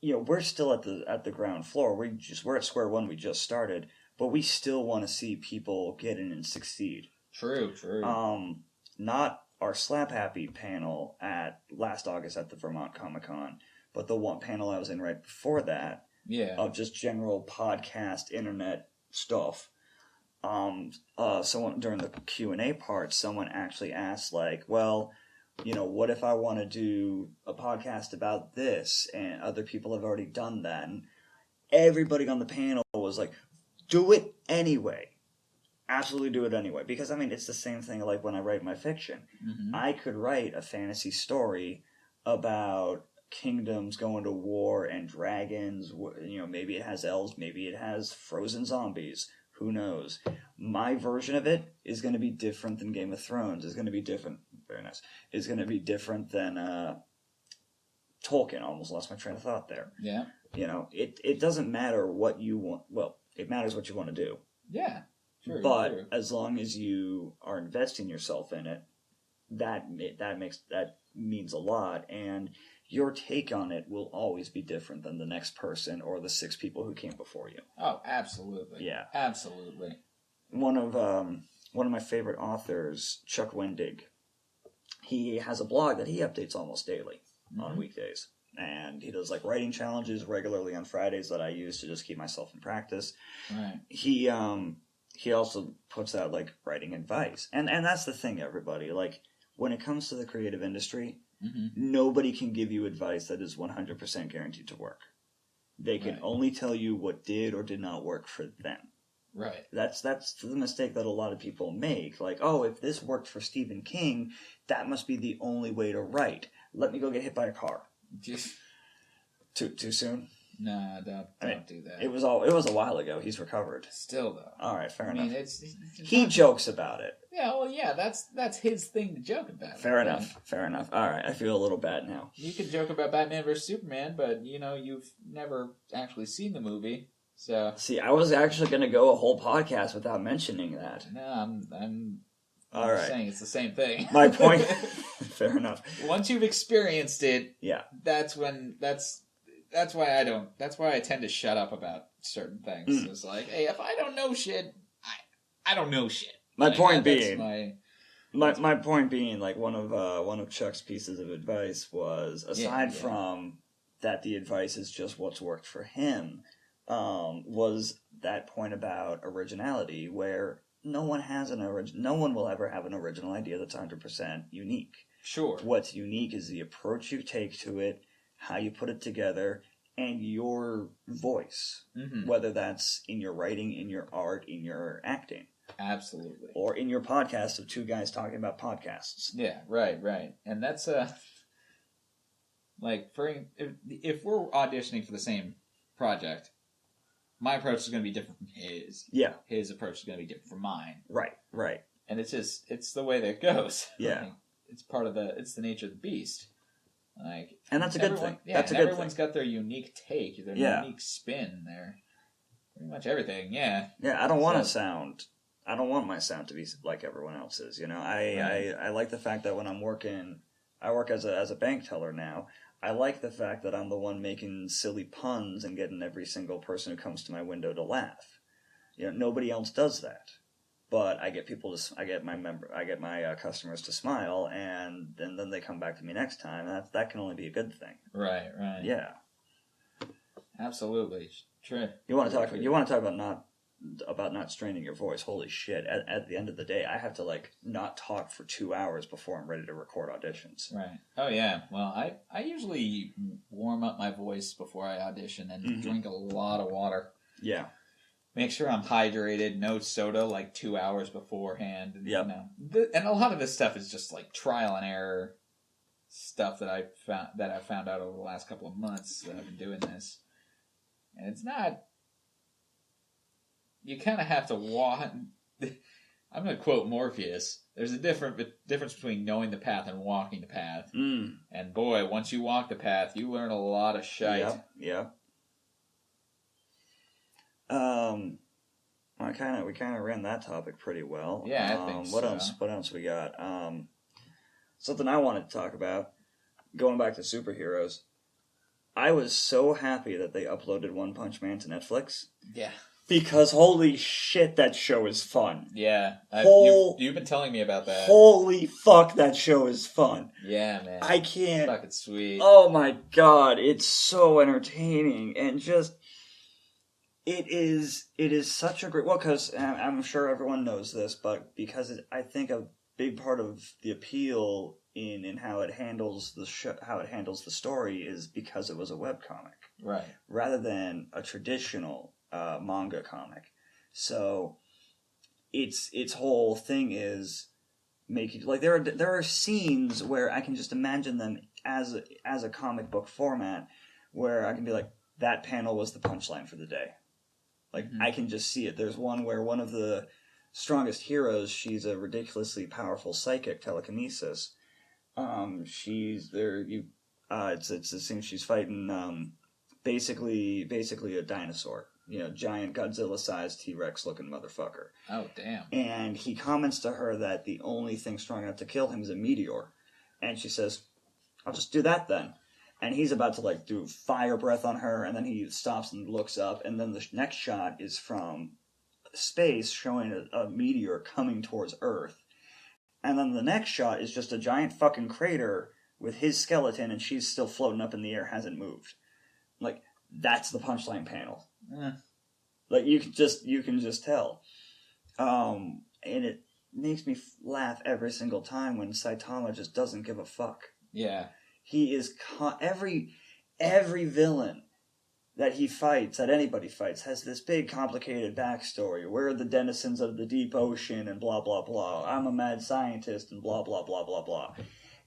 We're still at the ground floor. We're at square one. We just started, but we still want to see people get in and succeed. True. Not our Slap Happy panel at last August at the Vermont Comic Con, but the one panel I was in right before that. Yeah. Of just general podcast, internet stuff. Someone during the Q&A part, someone actually asked, like, well, what if I want to do a podcast about this, and other people have already done that, and everybody on the panel was like, do it anyway. Absolutely do it anyway. Because, it's the same thing like when I write my fiction. Mm-hmm. I could write a fantasy story about kingdoms going to war and dragons. Maybe it has elves, maybe it has frozen zombies. Who knows? My version of it is going to be different than Game of Thrones. It's going to be different. Very nice. It's going to be different than Tolkien. I almost lost my train of thought there. Yeah. It doesn't matter what you want. Well, it matters what you want to do. Yeah. True. But as long as you are investing yourself in it, that means a lot. And your take on it will always be different than the next person or the 6 people who came before you. Oh, absolutely. Yeah. Absolutely. One of my favorite authors, Chuck Wendig, he has a blog that he updates almost daily on weekdays. And he does like writing challenges regularly on Fridays that I use to just keep myself in practice. Right. He also puts out like writing advice. And that's the thing, everybody. Like, when it comes to the creative industry, nobody can give you advice that is 100% guaranteed to work. They can only tell you what did or did not work for them. Right. That's the mistake that a lot of people make. Like, oh, if this worked for Stephen King, that must be the only way to write. Let me go get hit by a car. Too soon? Nah, don't do that. It was a while ago. He's recovered. Still though. All right, fair enough. He jokes about it. Yeah, well, yeah, that's his thing to joke about. Fair enough. All right, I feel a little bad now. You can joke about Batman vs Superman, but you've never actually seen the movie, so. See, I was actually going to go a whole podcast without mentioning that. No, I'm all right. Saying it's the same thing. My point. Fair enough. Once you've experienced it, that's why I tend to shut up about certain things. It's like, hey, if I don't know shit, I don't know shit. My point being, like one of Chuck's pieces of advice was, aside from that, the advice is just what's worked for him, was that point about originality, where no one will ever have an original idea that's 100% unique. Sure. What's unique is the approach you take to it, how you put it together, and your voice. Mm-hmm. Whether that's in your writing, in your art, in your acting. Absolutely. Or in your podcast of two guys talking about podcasts. Yeah, right. And that's like if we're auditioning for the same project, my approach is going to be different from his. Yeah. His approach is going to be different from mine. Right. And it's the way that it goes. Yeah. Like, it's the nature of the beast. Like, and that's a good thing. Yeah, that's a good everyone's got their unique take, their unique spin, their pretty much everything. Yeah. Yeah, I don't want my sound to be like everyone else's. You know, I like the fact that when I work as a bank teller now. I like the fact that I'm the one making silly puns and getting every single person who comes to my window to laugh. You know, nobody else does that. But I get my customers to smile, and then they come back to me next time, and that can only be a good thing. Right. Yeah. Absolutely. True. You want to talk about not straining your voice. Holy shit. At the end of the day, I have to not talk for 2 hours before I'm ready to record auditions. Right. Oh yeah. Well, I usually warm up my voice before I audition and drink a lot of water. Yeah. Make sure I'm hydrated, no soda 2 hours beforehand. And, yep. And a lot of this stuff is just trial and error stuff that I've found out over the last couple of months that I've been doing this. And it's not... You kind of have to walk... I'm going to quote Morpheus. There's a difference between knowing the path and walking the path. Mm. And boy, once you walk the path, you learn a lot of shite. Yep. We kind of ran that topic pretty well. Yeah, I think What else we got? Something I wanted to talk about. Going back to superheroes, I was so happy that they uploaded One Punch Man to Netflix. Yeah. Because holy shit, that show is fun. Yeah. You've been telling me about that. Holy fuck, that show is fun. Yeah, man. I can't... It's fucking sweet. Oh my god, it's so entertaining and just... It is such a great... Well, because I'm sure everyone knows this, but because I think a big part of the appeal in how it handles the story is because it was a webcomic. Right. Rather than a traditional manga comic. So its whole thing is making... there are scenes where I can just imagine them as a comic book format where I can be like, that panel was the punchline for the day. I can just see it. There's one where one of the strongest heroes, she's a ridiculously powerful psychic, telekinesis. She's there. It's the thing she's fighting. Basically a dinosaur. Giant Godzilla-sized T-Rex looking motherfucker. Oh damn! And he comments to her that the only thing strong enough to kill him is a meteor, and she says, "I'll just do that then." And he's about to do fire breath on her, and then he stops and looks up, and then the next shot is from space showing a meteor coming towards Earth. And then the next shot is just a giant fucking crater with his skeleton, and she's still floating up in the air, hasn't moved. That's the punchline panel. You can just tell. And it makes me laugh every single time when Saitama just doesn't give a fuck. Yeah. He is every villain that he fights, that anybody fights, has this big complicated backstory. We're the denizens of the deep ocean and blah blah blah. I'm a mad scientist and blah blah blah blah blah.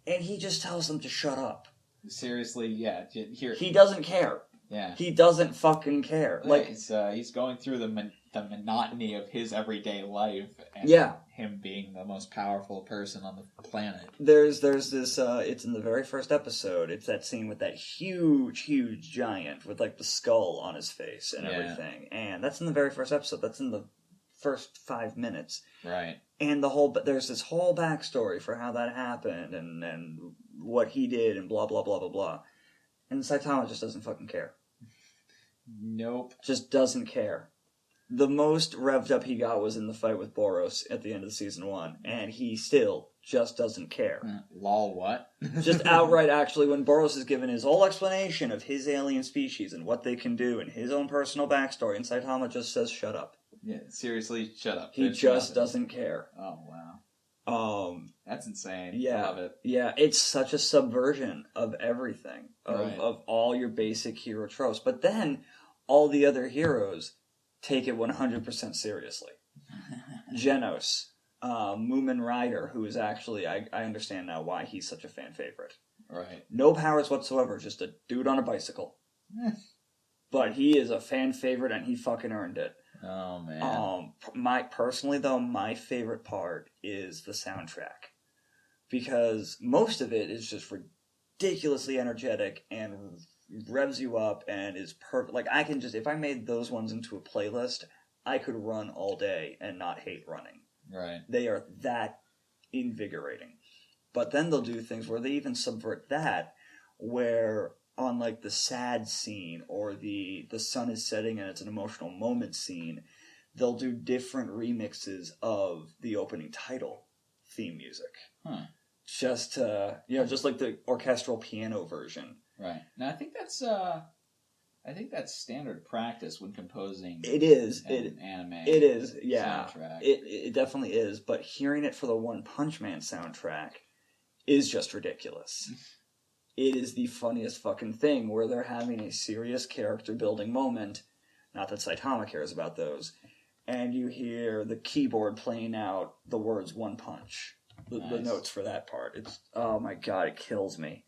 And he just tells them to shut up. Seriously, yeah. He doesn't care. Yeah. He doesn't fucking care. He's going through the monotony of his everyday life and him being the most powerful person on the planet. There's this, it's in the very first episode, it's that scene with that huge giant with the skull on his face and everything. And that's in the very first episode. That's in the first 5 minutes. Right. And there's this whole backstory for how that happened and what he did and blah blah blah blah blah. And Saitama just doesn't fucking care. Nope. Just doesn't care. The most revved up he got was in the fight with Boros at the end of season 1, and he still just doesn't care. Lol, what? Just outright, actually, when Boros is given his whole explanation of his alien species and what they can do and his own personal backstory, and Saitama just says, shut up. Yeah, seriously, shut up. He just doesn't care. Oh, wow. That's insane. Yeah, I love it. Yeah, it's such a subversion of everything, of all your basic hero tropes. But then, all the other heroes take it 100% seriously. Genos. Moomin Rider, who is actually, I understand now why he's such a fan favorite. Right. No powers whatsoever, just a dude on a bicycle. But he is a fan favorite, and he fucking earned it. Oh, man. Personally, though, my favorite part is the soundtrack. Because most of it is just ridiculously energetic and revs you up and is perfect. Like, I can just, if I made those ones into a playlist, I could run all day and not hate running. Right. They are that invigorating. But then they'll do things where they even subvert that, where on like the sad scene or the sun is setting and it's an emotional moment scene, they'll do different remixes of the opening title theme music. Just just like the orchestral piano version. Right. Now I think that's standard practice when composing. It is. Anime. It is. Yeah. Soundtrack. It definitely is. But hearing it for the One Punch Man soundtrack is just ridiculous. It is the funniest fucking thing where they're having a serious character building moment. Not that Saitama cares about those. And you hear the keyboard playing out the words One Punch. The notes for that part. It's, oh my god, it kills me.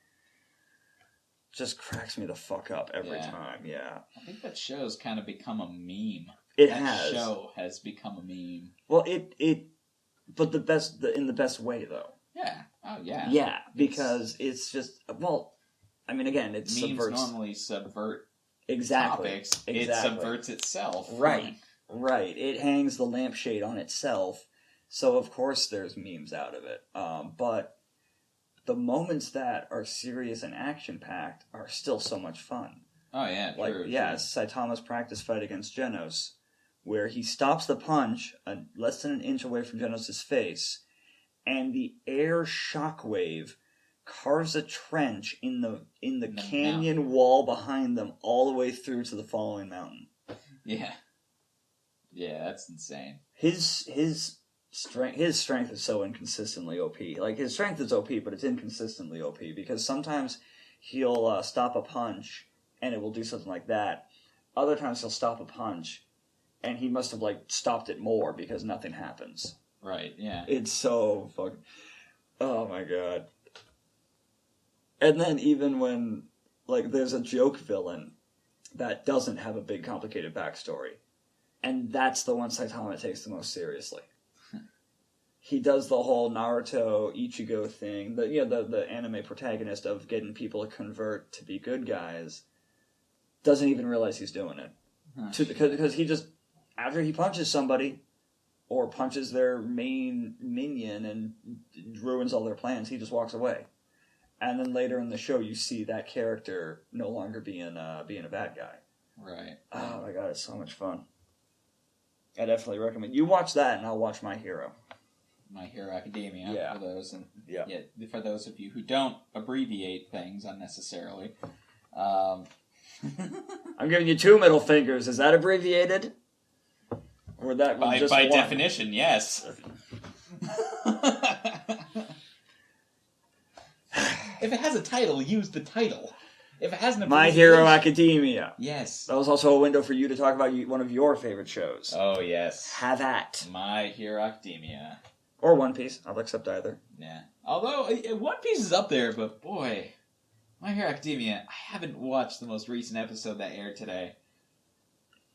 Just cracks me the fuck up every time, yeah. I think that show's kind of become a meme. That show has become a meme. Well, but in the best way, though. Yeah. Oh, yeah. Yeah, because it's just, well, I mean, again, it memes subverts... normally subvert topics. Exactly. It subverts itself. Right. It hangs the lampshade on itself, so of course there's memes out of it. But the moments that are serious and action-packed are still so much fun. Oh, yeah, true. Saitama's practice fight against Genos, where he stops the punch less than an inch away from Genos' face, and the air shockwave carves a trench in the canyon wall behind them all the way through to the following mountain. Yeah. Yeah, that's insane. His strength is so inconsistently OP. Like, his strength is OP, but it's inconsistently OP, because sometimes he'll stop a punch, and it will do something like that. Other times he'll stop a punch, and he must have, like, stopped it more, because nothing happens. Right, yeah. It's so fucking... Oh, my God. And then even when, like, there's a joke villain that doesn't have a big, complicated backstory, and that's the one Saitama takes the most seriously. He does the whole Naruto Ichigo thing, the anime protagonist of getting people to convert to be good guys, doesn't even realize he's doing it. Because he just, after he punches somebody, or punches their main minion and ruins all their plans, he just walks away. And then later in the show, you see that character no longer being a bad guy. Right. Oh my god, it's so much fun. I definitely recommend. You watch that, and I'll watch My Hero. My Hero Academia. Yeah. For those of you who don't abbreviate things unnecessarily. I'm giving you 2 middle fingers. Is that abbreviated? Or that by definition, yes. If it has a title, use the title. If it has an My Hero Academia. Yes. That was also a window for you to talk about one of your favorite shows. Oh, yes. Have at. My Hero Academia. Or One Piece. I'll accept either. Yeah. Although, One Piece is up there, but boy, My Hero Academia, I haven't watched the most recent episode that aired today.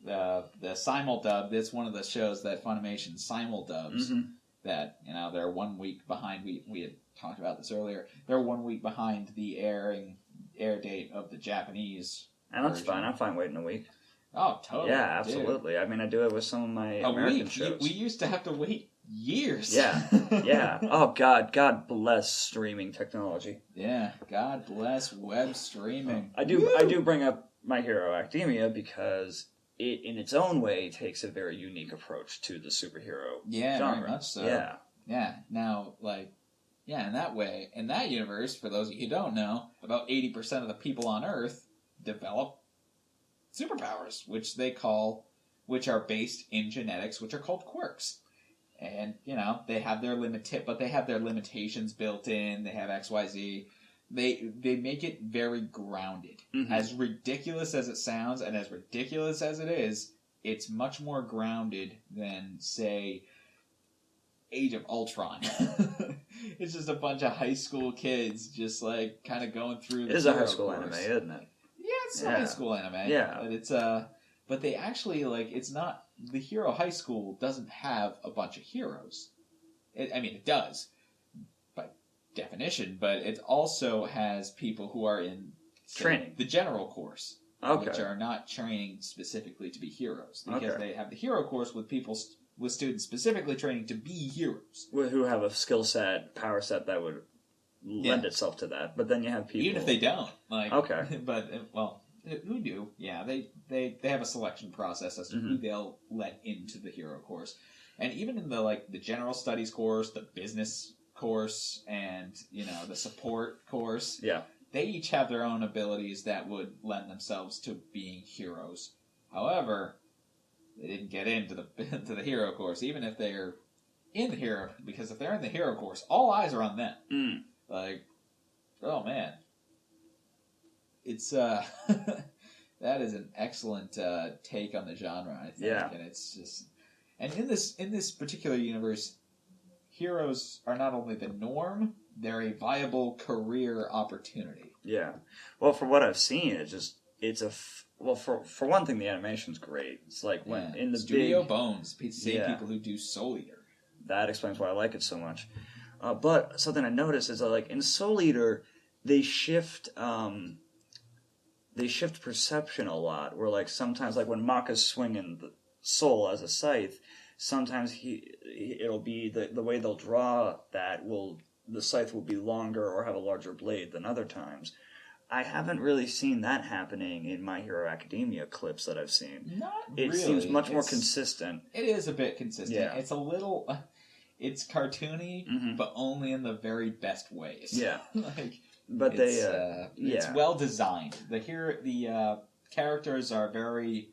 The simuldub, it's one of the shows that Funimation simuldubs. Mm-hmm. That, they're 1 week behind. We had talked about this earlier. They're 1 week behind the air date of the Japanese And that's version. fine. I'm fine waiting a week. Oh, totally. Yeah, absolutely. Dude. I mean, I do it with some of my American shows. We used to have to wait years. Yeah, yeah. Oh, God bless streaming technology. Yeah, God bless web streaming. I do bring up My Hero Academia because it, in its own way, takes a very unique approach to the superhero genre. Very much so. Yeah. Yeah. Now, like, Yeah, in that way, in that universe, for those of you who don't know, about 80% of the people on Earth develop superpowers, which are based in genetics, which are called quirks. And, they have their limitations built in. They have XYZ. They make it very grounded. Mm-hmm. As ridiculous as it sounds, and as ridiculous as it is, it's much more grounded than, say, Age of Ultron. It's just a bunch of high school kids just, like, kind of going through the It is a high school anime, isn't it? Yeah, it's a high school anime. Yeah. But it's, but they actually, like, it's not... The hero high school doesn't have a bunch of heroes. It does, by definition, but it also has people who are in training. The general course, okay, which are not training specifically to be heroes. Because they have the hero course with with students specifically training to be heroes. Who have a skill set, power set that would lend itself to that. But then you have people... Even if they don't. Okay. But, well... Who do? Yeah, they have a selection process as to who they'll let into the hero course, and even in the general studies course, the business course, and the support course. Yeah, they each have their own abilities that would lend themselves to being heroes. However, they didn't get into the hero course, even if they're in the hero, because if they're in the hero course, all eyes are on them. Like, oh man. It's that is an excellent take on the genre, I think. Yeah. And it's just, and in this particular universe, heroes are not only the norm, they're a viable career opportunity. Yeah. Well, for what I've seen, for one thing, the animation's great. It's like when in the Studio Bones, same people who do Soul Eater. That explains why I like it so much. But something I noticed is that, like, in Soul Eater, they shift perception a lot, where, like, sometimes, like, when Maka's swinging the soul as a scythe, sometimes it'll be the way they'll draw that the scythe will be longer or have a larger blade than other times. I haven't really seen that happening in My Hero Academia clips that I've seen. Not really. It seems much more consistent. It is a bit consistent. Yeah. It's a little... It's cartoony, but only in the very best ways. Yeah. But it's well designed. The characters are very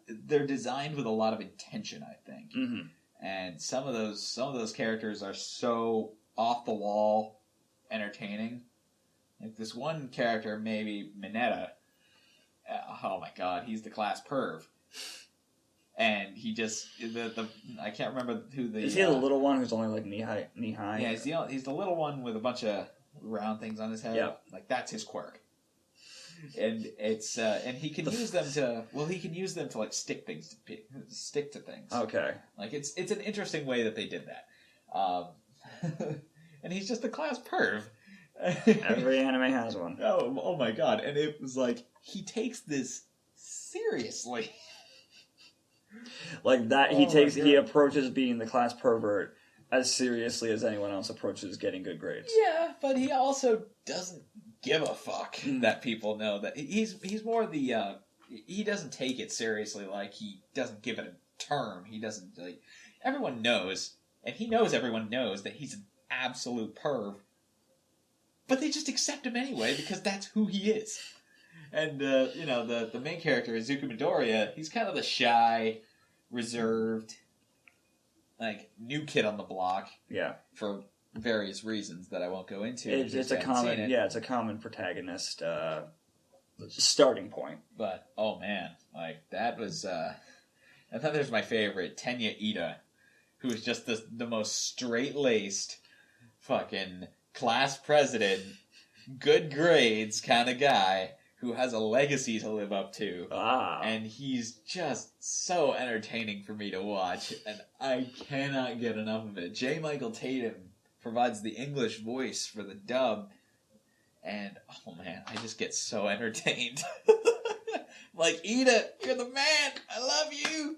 they're designed with a lot of intention, I think. Mm-hmm. And some of those characters are so off the wall entertaining. Like this one character, maybe Mineta. Oh my god, he's the class perv. And he just I can't remember who the is he the little one who's only like knee high? Yeah, he's the little one with a bunch of round things on his head. Yep. Like that's his quirk. And it's and he can use them to like stick to things. Okay. Like it's an interesting way that they did that. And he's just a class perv. Every anime has one. Oh my god! And it was like he takes this seriously. Like that, he approaches being the class pervert as seriously as anyone else approaches getting good grades. Yeah, but he also doesn't give a fuck that people know that he's more the he doesn't take it seriously. Like he doesn't give it a term. He doesn't like everyone knows, and he knows everyone knows that he's an absolute perv. But they just accept him anyway because that's who he is. And, the main character, Izuku Midoriya, he's kind of the shy, reserved, like, new kid on the block. Yeah. For various reasons that I won't go into. It's a common protagonist starting point. But, oh man, like, that was, and then there's my favorite, Tenya Ida, who is just the most straight-laced fucking class president, good grades kind of guy who has a legacy to live up to. And he's just so entertaining for me to watch, and I cannot get enough of it. J. Michael Tatum provides the English voice for the dub, and oh man, I just get so entertained. Like, Ida, you're the man! I love you!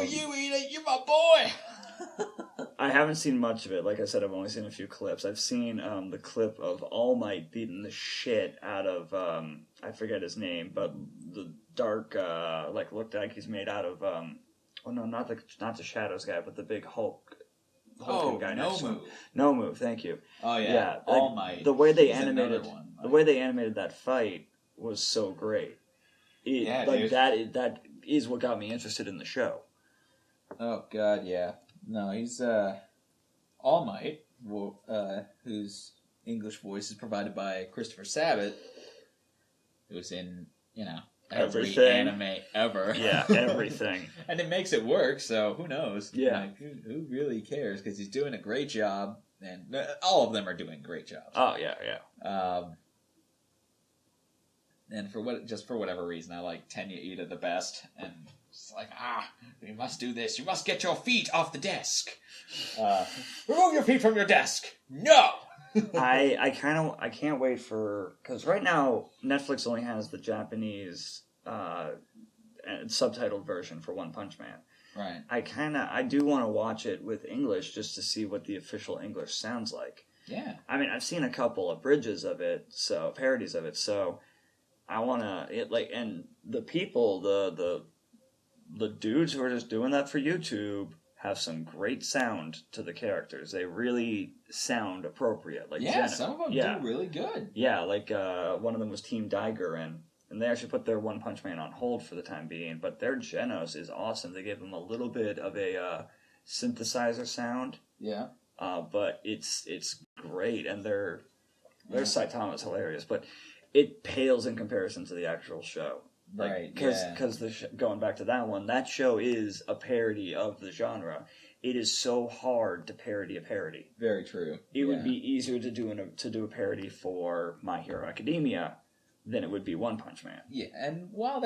You, Ida! You're my boy! I haven't seen much of it. Like I said, I've only seen a few clips. I've seen the clip of All Might beating the shit out of, I forget his name, but the dark, looked like he's made out of, not the Shadows guy, but the big Hulk Hulking guy No next to him. Move. No Move, thank you. Oh yeah, Yeah, All Might. The way they He's animated, another one. the way they animated that fight was so great. Yeah, like dude. that is what got me interested in the show. Oh god, yeah. No, he's All Might, whose English voice is provided by Christopher Sabat, who's in, every Everything. anime ever. Yeah, everything. And it makes it work, so who knows? Yeah. Like, who really cares? Because he's doing a great job, and all of them are doing great jobs. Oh, yeah. And for whatever reason, I like Tenya Ida the best, and it's like, you must do this. You must get your feet off the desk. Remove your feet from your desk. No. I can't wait because right now Netflix only has the Japanese subtitled version for One Punch Man. Right. I do want to watch it with English just to see what the official English sounds like. Yeah. I mean, I've seen a couple of parodies of it, so I want to and the people, the dudes who are just doing that for YouTube have some great sound to the characters. They really sound appropriate. Like some of them do really good. Yeah, like one of them was Team Daiger, and they actually put their One Punch Man on hold for the time being, but their Genos is awesome. They gave them a little bit of a synthesizer sound. Yeah. But it's great, and their Saitama's hilarious, but it pales in comparison to the actual show. Right, Because going back to that one, that show is a parody of the genre. It is so hard to parody a parody. Very true. It would be easier to do a parody for My Hero Academia than it would be One Punch Man. Yeah, and while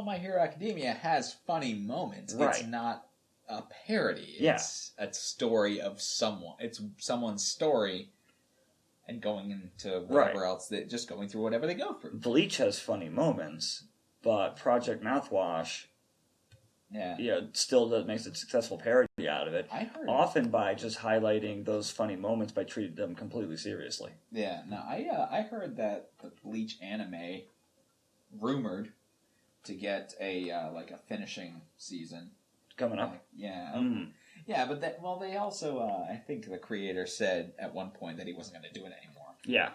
My Hero Academia has funny moments, it's not a parody. It's a story of someone. It's someone's story, and going into whatever else, just going through whatever they go through. Bleach has funny moments. But Project Mouthwash, still makes a successful parody out of it. I heard often by just highlighting those funny moments by treating them completely seriously. Yeah, no, I heard that the Bleach anime rumored to get a finishing season coming up. Yeah, but they also I think the creator said at one point that he wasn't going to do it anymore. Yeah,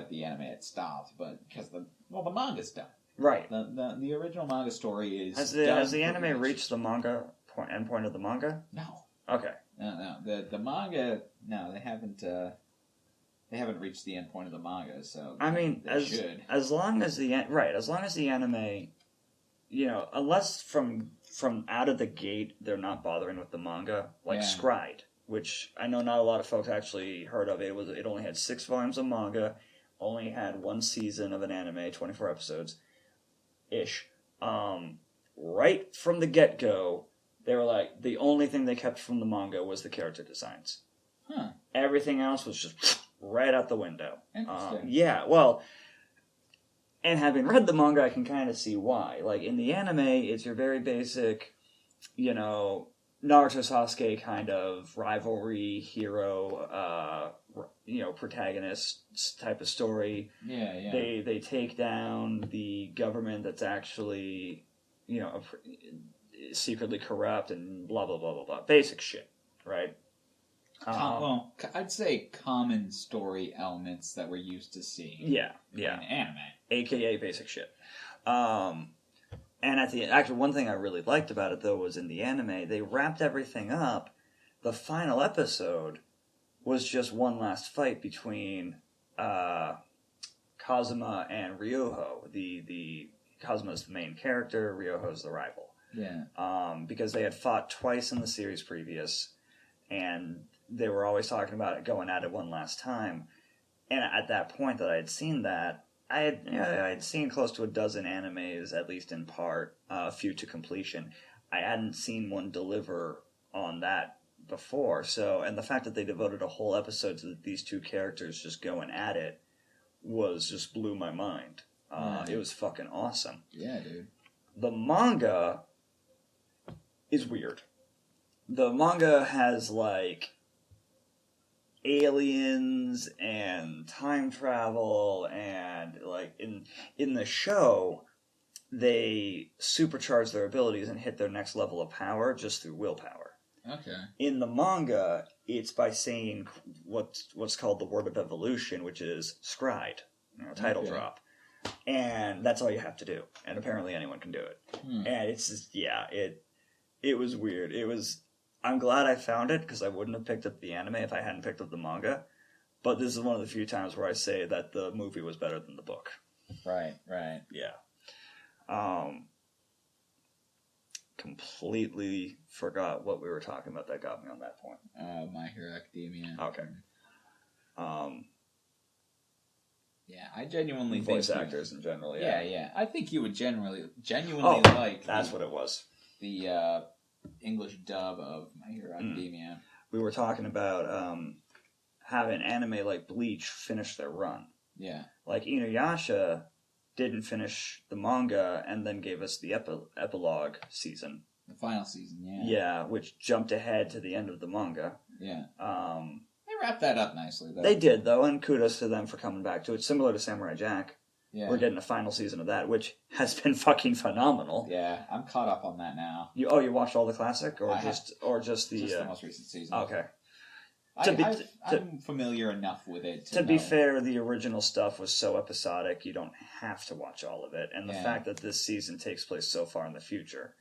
the anime had stopped, but because the manga's done. Right. The original manga story is... Has the anime reached the manga endpoint of the manga? No. Okay. No. The manga... No, they haven't... They haven't reached the endpoint of the manga, so... I mean, should. As long as the anime... unless from out of the gate they're not bothering with the manga, like Scried, which I know not a lot of folks actually heard of. It only had 6 volumes of manga, only had 1 season of an anime, 24 episodes. Ish. Right from the get-go, they were like, the only thing they kept from the manga was the character designs. Huh. Everything else was just right out the window. Interesting. Well, and having read the manga, I can kind of see why. Like, in the anime, it's your very basic, Naruto Sasuke kind of rivalry, hero, protagonist type of story. Yeah. They take down the government that's actually, secretly corrupt and blah, blah, blah, blah, blah. Basic shit, right? I'd say common story elements that we're used to seeing. Yeah. In anime. AKA basic shit. And one thing I really liked about it, though, was in the anime, they wrapped everything up. The final episode was just one last fight between Kazuma and Ryoho. Kazuma's the main character, Ryoho's the rival. Yeah. Because they had fought twice in the series previous, and they were always talking about it going at it one last time. And at that point that I had seen that, I had seen close to a dozen animes, at least in part, a few to completion. I hadn't seen one deliver on that before. So, and the fact that they devoted a whole episode to these two characters just going at it just blew my mind. It was fucking awesome. Yeah, dude. The manga is weird. The manga has, aliens and time travel, and in the show they supercharge their abilities and hit their next level of power just through willpower. Okay. In the manga, it's by saying what's called the word of evolution, which is scryed, title drop. And that's all you have to do. And apparently anyone can do it. And it's just, it was weird. I'm glad I found it, because I wouldn't have picked up the anime if I hadn't picked up the manga. But this is one of the few times where I say that the movie was better than the book. Right. Yeah. Completely forgot what we were talking about that got me on that point. My Hero Academia. Okay. Yeah, I genuinely voice think actors in general. Yeah. I think you would genuinely like. That's what it was. The English dub of My Hero Academia. We were talking about having anime like Bleach finish their run. Yeah. Like Inuyasha didn't finish the manga and then gave us the epilogue season. The final season, yeah. Yeah, which jumped ahead to the end of the manga. Yeah. They wrapped that up nicely, though. They did, though, and kudos to them for coming back to it. Similar to Samurai Jack. Yeah. We're getting a final season of that, which has been fucking phenomenal. Yeah, I'm caught up on that now. You watched all the classic, or just the most recent season? Okay. I'm familiar enough with it. To be fair, the original stuff was so episodic, you don't have to watch all of it. And the fact that this season takes place so far in the future,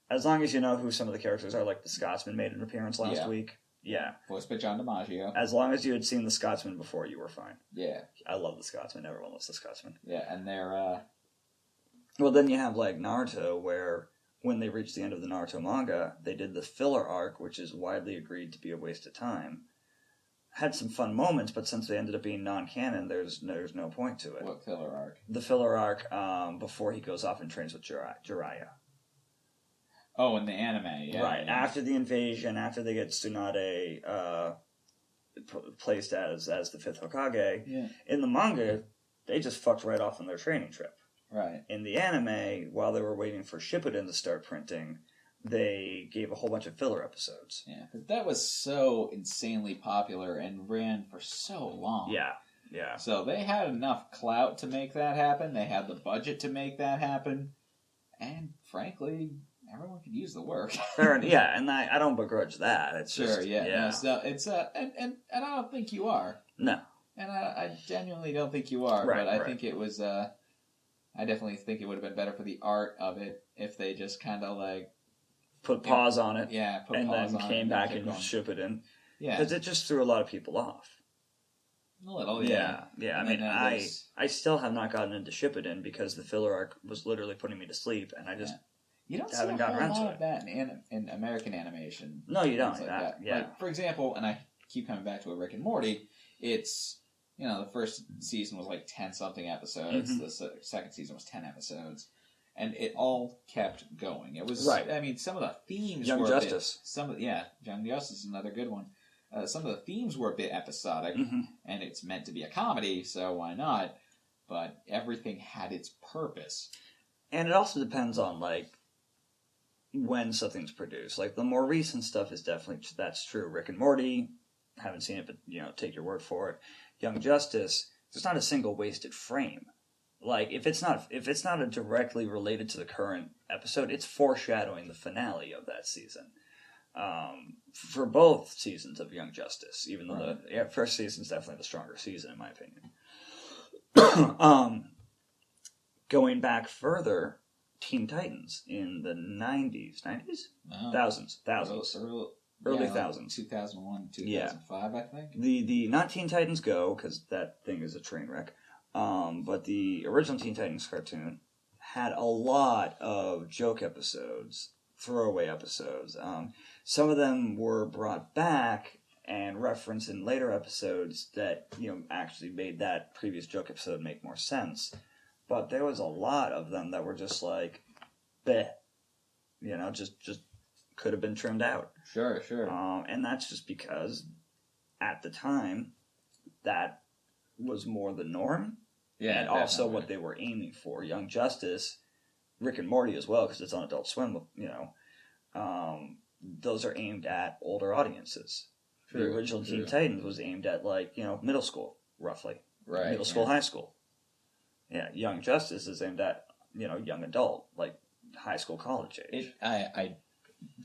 as long as you know who some of the characters are, like the Scotsman made an appearance last week. Yeah. Voiced by John DiMaggio. As long as you had seen the Scotsman before, you were fine. Yeah. I love the Scotsman. Everyone loves the Scotsman. Yeah, and they're... Well, then you have, like, Naruto, where when they reached the end of the Naruto manga, they did the filler arc, which is widely agreed to be a waste of time. Had some fun moments, but since they ended up being non-canon, there's no point to it. What filler arc? The filler arc before he goes off and trains with Jiraiya. Oh, in the anime, yeah. Right, yeah. after the invasion, after they get Tsunade placed as the 5th Hokage, in the manga, they just fucked right off on their training trip. Right. In the anime, while they were waiting for Shippuden to start printing, they gave a whole bunch of filler episodes. Yeah, but that was so insanely popular and ran for so long. Yeah. So they had enough clout to make that happen. They had the budget to make that happen. And frankly, everyone could use the work. Fair, yeah, and I don't begrudge that. It's sure, just, yeah. No, so it's and I don't think you are. No. And I genuinely don't think you are. Right, but I think it was. I definitely think it would have been better for the art of it if they just kind of like put pause on it. Yeah, and then came back and Shippuden. Yeah, because it just threw a lot of people off. A little, yeah. Yeah. I mean, I still have not gotten into Shippuden because the filler arc was literally putting me to sleep, and I just you don't haven't see a gotten around whole to lot of that in American animation. No, you don't. Like that. Yeah. Like, for example, and I keep coming back to a Rick and Morty. It's the first season was like 10-something episodes. Mm-hmm. The second season was 10 episodes. And it all kept going. It was right. I mean, some of the themes Young were Justice. Young Justice is another good one. Some of the themes were a bit episodic, and it's meant to be a comedy, so why not? But everything had its purpose. And it also depends on like when something's produced. Like the more recent stuff is definitely that's true. Rick and Morty, haven't seen it, but take your word for it. Young Justice, there's not a single wasted frame. Like, if it's not directly related to the current episode, it's foreshadowing the finale of that season. For both seasons of Young Justice, even though the first season's definitely the stronger season, in my opinion. Going back further, Teen Titans in the 90s? Thousands. Early thousands. 2001, 2005, I think. The not Teen Titans Go, because that thing is a train wreck. But the original Teen Titans cartoon had a lot of joke episodes, throwaway episodes. Some of them were brought back and referenced in later episodes that, actually made that previous joke episode make more sense. But there was a lot of them that were just like, bleh. Just could have been trimmed out. Sure. And that's just because at the time, that was more the norm. Yeah, and also what they were aiming for. Young Justice, Rick and Morty as well, because it's on Adult Swim, those are aimed at older audiences. True, the original Teen Titans was aimed at, middle school, roughly. Right. Middle school, high school. Yeah, Young Justice is aimed at, young adult, like high school, college age. I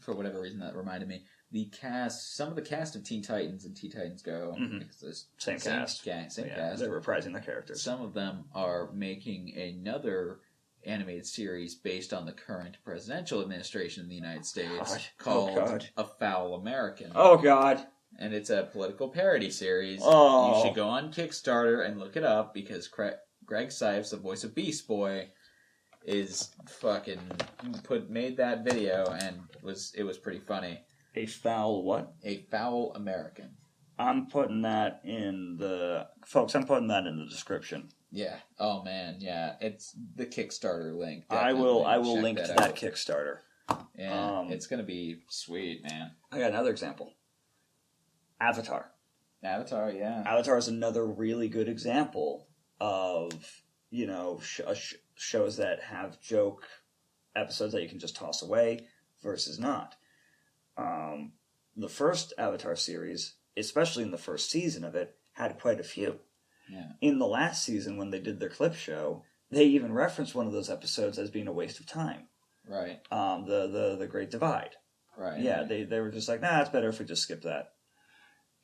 for whatever reason, that reminded me. some of the cast of Teen Titans and Teen Titans Go, because there's Same cast. Same Yeah, cast. they're reprising the characters. Some of them are making another animated series based on the current presidential administration in the United States called A Foul American. Oh, God. And it's a political parody series. Oh. You should go on Kickstarter and look it up, because Greg Sipes, the voice of Beast Boy, is fucking made that video, and it was pretty funny. A foul what? A Foul American. I'm putting that in the description. Yeah. Oh man. Yeah. It's the Kickstarter link. I will link to that Kickstarter. Yeah. It's gonna be sweet, man. I got another example. Avatar. Avatar. Yeah. Avatar is another really good example of shows that have joke episodes that you can just toss away versus not. The first Avatar series, especially in the first season of it, had quite a few. Yeah. In the last season, when they did their clip show, they even referenced one of those episodes as being a waste of time. Right. The Great Divide. Right. Yeah, they were just like, nah, it's better if we just skip that.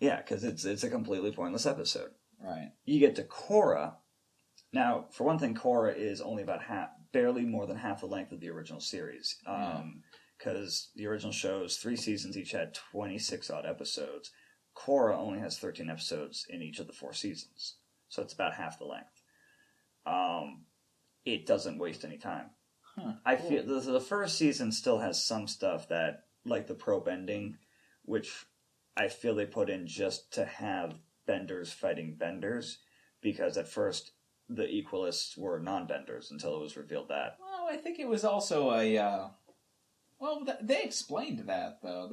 Yeah, because it's a completely pointless episode. Right. You get to Korra. Now, for one thing, Korra is only about barely more than half the length of the original series. Because the original shows, 3 seasons, each had 26-odd episodes. Korra only has 13 episodes in each of the 4 seasons. So it's about half the length. It doesn't waste any time. Huh, I feel the first season still has some stuff that, like the pro bending, which I feel they put in just to have benders fighting benders, because at first the Equalists were non-benders until it was revealed that. Well, I think it was also a... they explained that, though.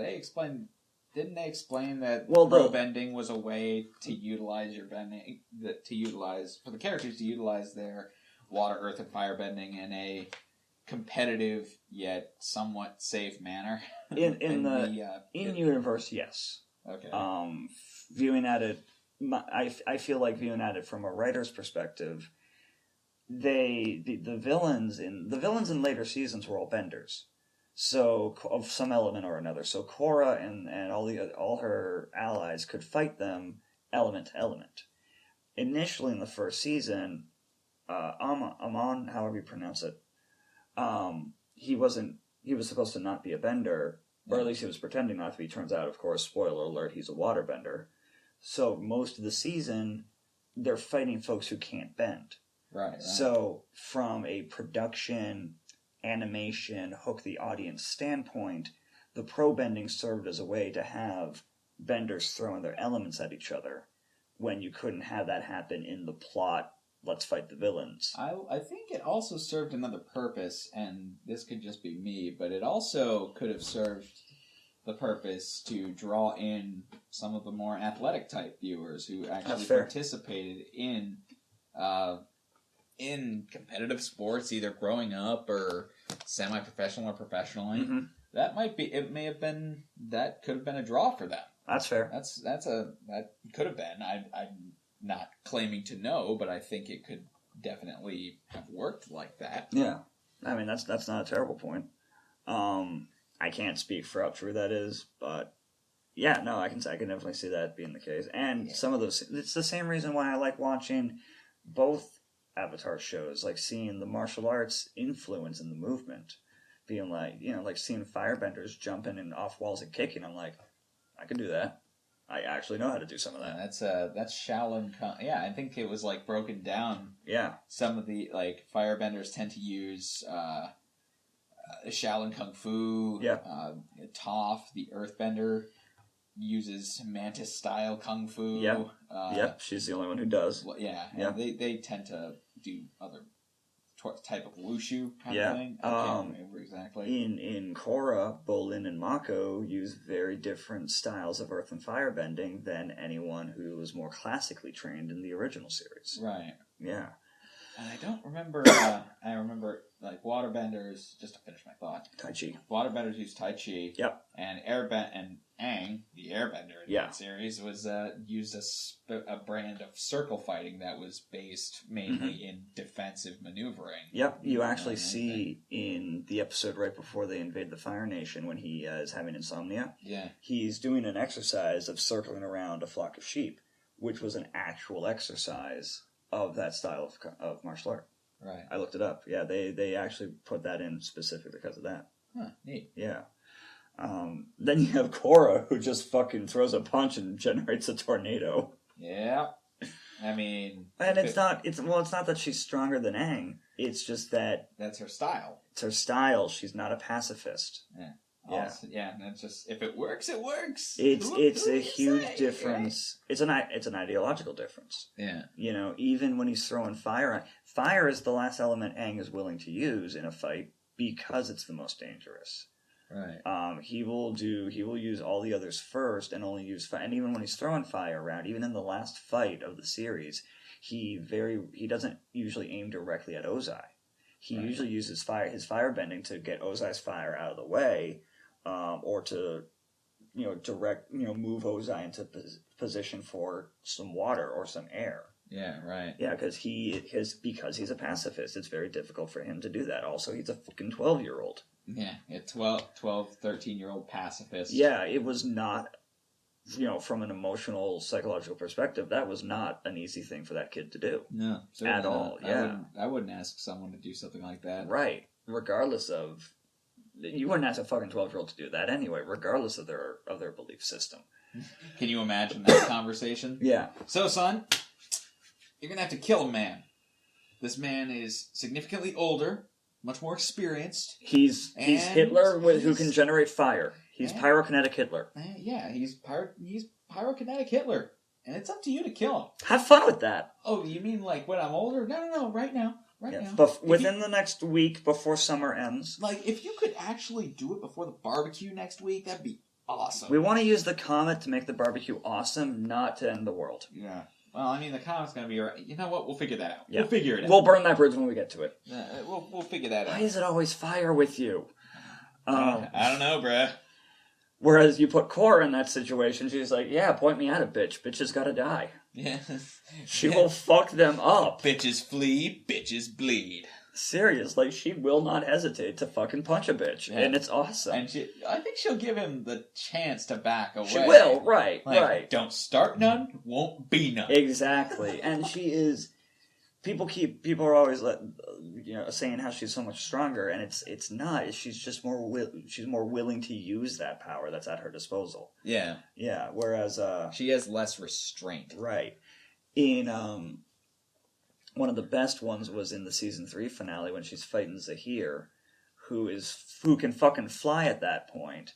Didn't they explain that pro bending was a way to utilize your bending, for the characters to utilize their water, earth, and fire bending in a competitive yet somewhat safe manner? In universe, yes. Okay. Viewing at it, I feel like viewing at it from a writer's perspective, the villains in later seasons were all benders. So, of some element or another. So Korra and all her allies could fight them element to element. Initially in the first season, Amon, however you pronounce it, he was supposed to not be a bender, or at least he was pretending not to be. Turns out, of course, spoiler alert, he's a waterbender. So most of the season, they're fighting folks who can't bend. Right. So from a production, animation, hook the audience standpoint, the pro bending served as a way to have benders throwing their elements at each other when you couldn't have that happen in the plot, let's fight the villains. I think it also served another purpose, and this could just be me, but it also could have served the purpose to draw in some of the more athletic type viewers who actually participated in competitive sports, either growing up or semi-professional or professionally. Mm-hmm. That could have been a draw for them. That's fair. That could have been. I'm not claiming to know, but I think it could definitely have worked like that. Yeah. I mean, that's not a terrible point. I can't speak for how true that is, but yeah, no, I can definitely see that being the case. And some of those, it's the same reason why I like watching both Avatar shows, like seeing the martial arts influence in the movement, being like, like seeing firebenders jumping and off walls and kicking. I'm like, I can do that. I actually know how to do some of that. That's Shaolin Kung. Yeah, I think it was like broken down. Yeah. Some of the firebenders tend to use Shaolin Kung Fu. Yeah. Toph, the Earthbender, uses Mantis style Kung Fu. Yeah. Yep. She's the only one who does. Yeah. Yeah. They tend to do other type of wushu kind of thing. I can't remember exactly. In Korra, Bolin and Mako use very different styles of earth and fire bending than anyone who was more classically trained in the original series. Right. Yeah. And I don't remember. I remember waterbenders. Just to finish my thought. Tai Chi. Waterbenders use Tai Chi. Yep. And Aang, the Airbender in that series, was used a brand of circle fighting that was based mainly in defensive maneuvering. Yep, you actually see in the episode right before they invade the Fire Nation when he is having insomnia. Yeah. He's doing an exercise of circling around a flock of sheep, which was an actual exercise of that style of martial art. Right. I looked it up. Yeah, they actually put that in specifically because of that. Huh, neat. Yeah. Then you have Korra, who just fucking throws a punch and generates a tornado. Yeah. I mean... And it's not that she's stronger than Aang. It's just that... That's her style. It's her style. She's not a pacifist. Yeah. Yeah. Also, yeah, and it's just, if it works, it works. It's a huge difference. Right? It's an ideological difference. Yeah. You know, even when he's throwing fire is the last element Aang is willing to use in a fight because it's the most dangerous. Right. He will use all the others first and only use fire. And even when he's throwing fire around, even in the last fight of the series, he doesn't usually aim directly at Ozai. He usually uses his fire bending to get Ozai's fire out of the way, or to, move Ozai into position for some water or some air. Yeah, right. Yeah, because he's a pacifist. It's very difficult for him to do that. Also, he's a fucking 12-year-old. Yeah, a 12, 13-year-old pacifist. Yeah, it was not, from an emotional, psychological perspective, that was not an easy thing for that kid to do. No, at all. Yeah, I wouldn't ask someone to do something like that. Right. Regardless of, you wouldn't ask a fucking 12-year-old to do that anyway, regardless of their belief system. Can you imagine that conversation? Yeah. So, son, you're gonna have to kill a man. This man is significantly older, much more experienced. He's Hitler who can generate fire. He's pyrokinetic Hitler. Yeah, he's pyrokinetic Hitler. And it's up to you to kill him. Have fun with that. Oh, you mean like when I'm older? No, right now. Now. But within the next week, before summer ends. Like, if you could actually do it before the barbecue next week, that'd be awesome. We want to use the comet to make the barbecue awesome, not to end the world. Yeah. Well, I mean, the comet's going to be... You know what? We'll figure that out. Yeah. We'll figure it out. We'll burn that bridge when we get to it. We'll figure that out. Why is it always fire with you? I don't know, bruh. Whereas you put Korra in that situation, she's like, yeah, point me at a bitch. Bitch has got to die. Yeah. She will fuck them up. Bitches flee, bitches bleed. Seriously, she will not hesitate to fucking punch a bitch. Yeah. And it's awesome. And I think she'll give him the chance to back away. She will, right. Don't start none, won't be none. Exactly. And she is... People are always saying how she's so much stronger, and it's not. She's just more willing to use that power that's at her disposal. Yeah. Yeah. Whereas she has less restraint. Right. In one of the best ones was in the season 3 finale when she's fighting Zahir, who can fucking fly at that point.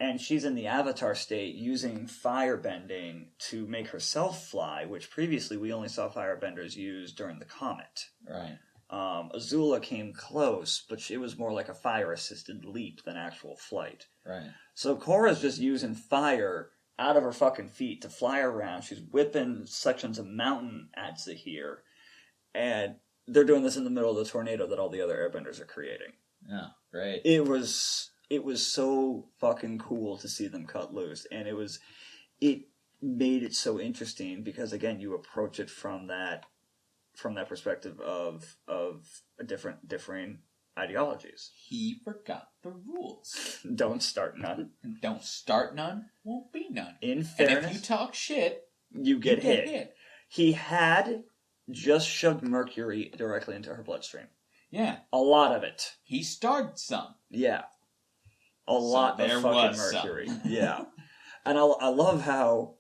And she's in the Avatar state using firebending to make herself fly, which previously we only saw firebenders use during the comet. Right. Azula came close, but it was more like a fire-assisted leap than actual flight. Right. So Korra's just using fire out of her fucking feet to fly around. She's whipping sections of mountain at Zahir. And they're doing this in the middle of the tornado that all the other airbenders are creating. Oh, great. It was so fucking cool to see them cut loose, and it made it so interesting because again you approach it from that perspective of differing ideologies. He forgot the rules. Don't start none. Don't start none, won't be none. In fairness, and if you talk shit, you get hit. He had just shoved mercury directly into her bloodstream. Yeah. A lot of it. He started some. Yeah. A lot of fucking mercury. Yeah. And I love how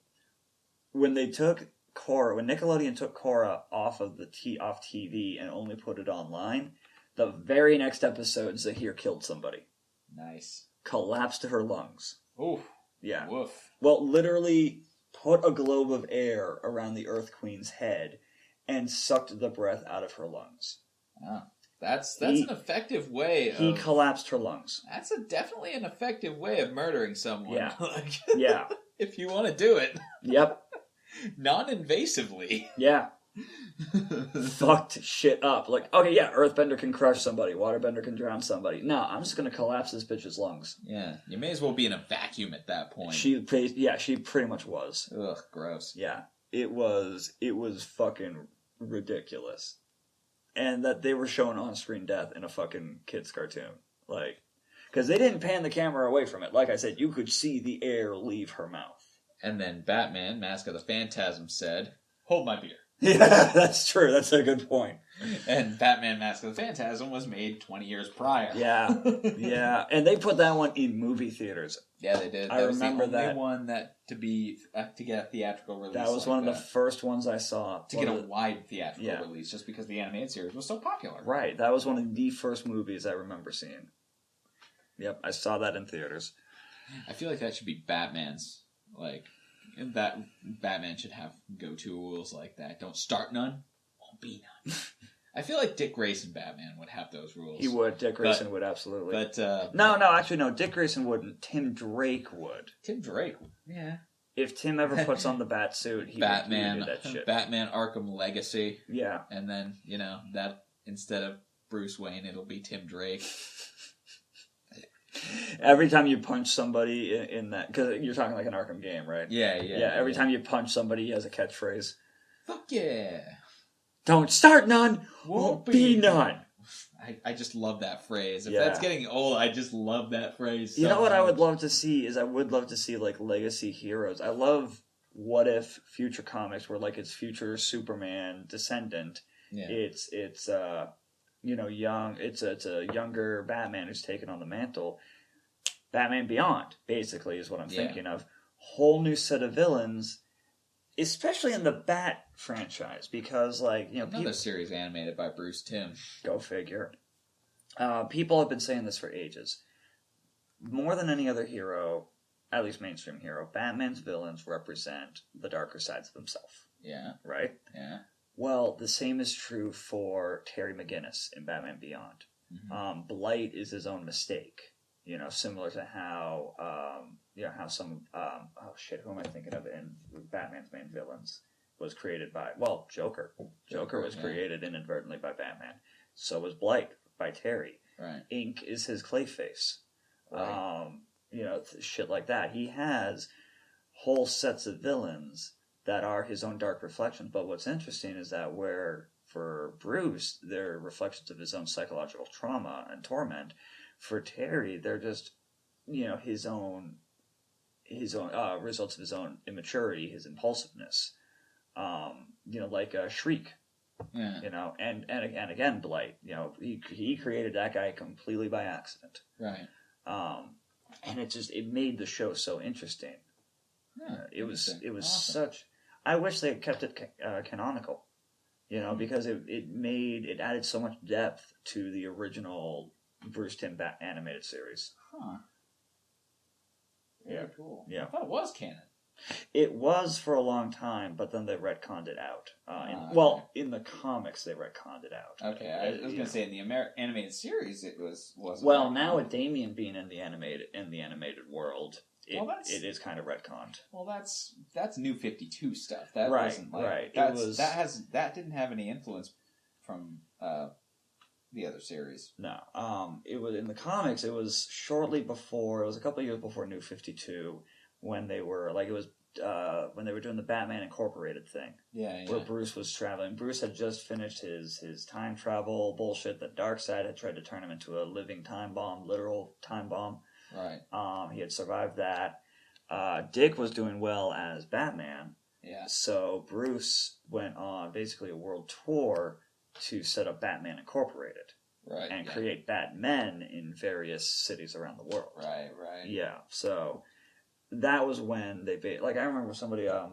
when Nickelodeon took Korra off TV and only put it online, the very next episode Zahir killed somebody. Nice. Collapsed her lungs. Oof. Yeah. Woof. Well, literally put a globe of air around the Earth Queen's head and sucked the breath out of her lungs. Oh. That's an effective way of... He collapsed her lungs. That's definitely an effective way of murdering someone. Yeah. Yeah. If you want to do it. Yep. Non-invasively. Yeah. fucked shit up. Like, okay, yeah, Earthbender can crush somebody, Waterbender can drown somebody. No, I'm just gonna collapse this bitch's lungs. Yeah, you may as well be in a vacuum at that point. She pretty much was. Ugh, gross. Yeah, it was fucking ridiculous. And that they were showing on-screen death in a fucking kid's cartoon. Like, because they didn't pan the camera away from it. Like I said, you could see the air leave her mouth. And then Batman, Mask of the Phantasm, said, "Hold my beer." Yeah, that's true. That's a good point. And Batman, Mask of the Phantasm was made 20 years prior. Yeah, yeah. And they put that one in movie theaters. Yeah, they did. I remember was the only one that to get a theatrical release. That was one of the first ones I saw. To get a wide theatrical release, just because the animated series was so popular. Right. That was one of the first movies I remember seeing. Yep, I saw that in theaters. I feel like that should be Batman's. Like, that Batman should have go-to rules like that. Don't start none, won't be none. I feel like Dick Grayson Batman would have those rules. He would. Dick Grayson would, absolutely. But no. Dick Grayson wouldn't. Tim Drake would. Tim Drake? Yeah. If Tim ever puts on the bat suit, he would do that shit. Batman Arkham Legacy. Yeah. And then, that instead of Bruce Wayne, it'll be Tim Drake. Every time you punch somebody in that, because you're talking like an Arkham game, right? Yeah. Every time you punch somebody, he has a catchphrase. Fuck yeah. Don't start none, won't be none. I just love that phrase. If that's getting old, I just love that phrase. You know what I would love to see is like legacy heroes. I love what if future comics where like it's future Superman descendant. Yeah. It's young. It's a younger Batman who's taken on the mantle. Batman Beyond, basically, is what I'm thinking of. Whole new set of villains, especially in the Bat franchise, because another series animated by Bruce Timm. Go figure. People have been saying this for ages. More than any other hero, at least mainstream hero, Batman's villains represent the darker sides of himself. Yeah. Right? Yeah. Well, the same is true for Terry McGinnis in Batman Beyond. Mm-hmm. Blight is his own mistake. Similar to how, how some, who am I thinking of in Batman's main villains was created by, Joker. Joker was created inadvertently by Batman. So was Blight by Terry. Right. Ink is his Clayface. Right. Shit like that. He has whole sets of villains that are his own dark reflections. But what's interesting is that where for Bruce, they're reflections of his own psychological trauma and torment. For Terry, they're just, his own results of his own immaturity, his impulsiveness. Like Shriek. Yeah. And again, Blight. He created that guy completely by accident. Right. And it made the show so interesting. Yeah, it was awesome. such. I wish they had kept it canonical. Because it added so much depth to the original Bruce Timm animated series. Huh. Very cool. Yeah. I thought it was canon. It was for a long time, but then they retconned it out. In the comics, they retconned it out. Okay, I was going to say in the animated series, it wasn't. Well, now with Damian being in the animated world, it is kind of retconned. Well, that's New 52 stuff. That right, wasn't like, right. That didn't have any influence from the other series. No, it was in the comics. It was shortly before. It was a couple of years before New 52 when they were when they were doing the Batman Incorporated thing. Yeah. Where Bruce was traveling. Bruce had just finished his time travel bullshit. The Darkseid had tried to turn him into a living time bomb, literal time bomb. Right. He had survived that. Dick was doing well as Batman. Yeah. So Bruce went on basically a world tour to set up Batman Incorporated. Right. And create Batmen in various cities around the world. Right. Yeah. So that was when they I remember somebody, I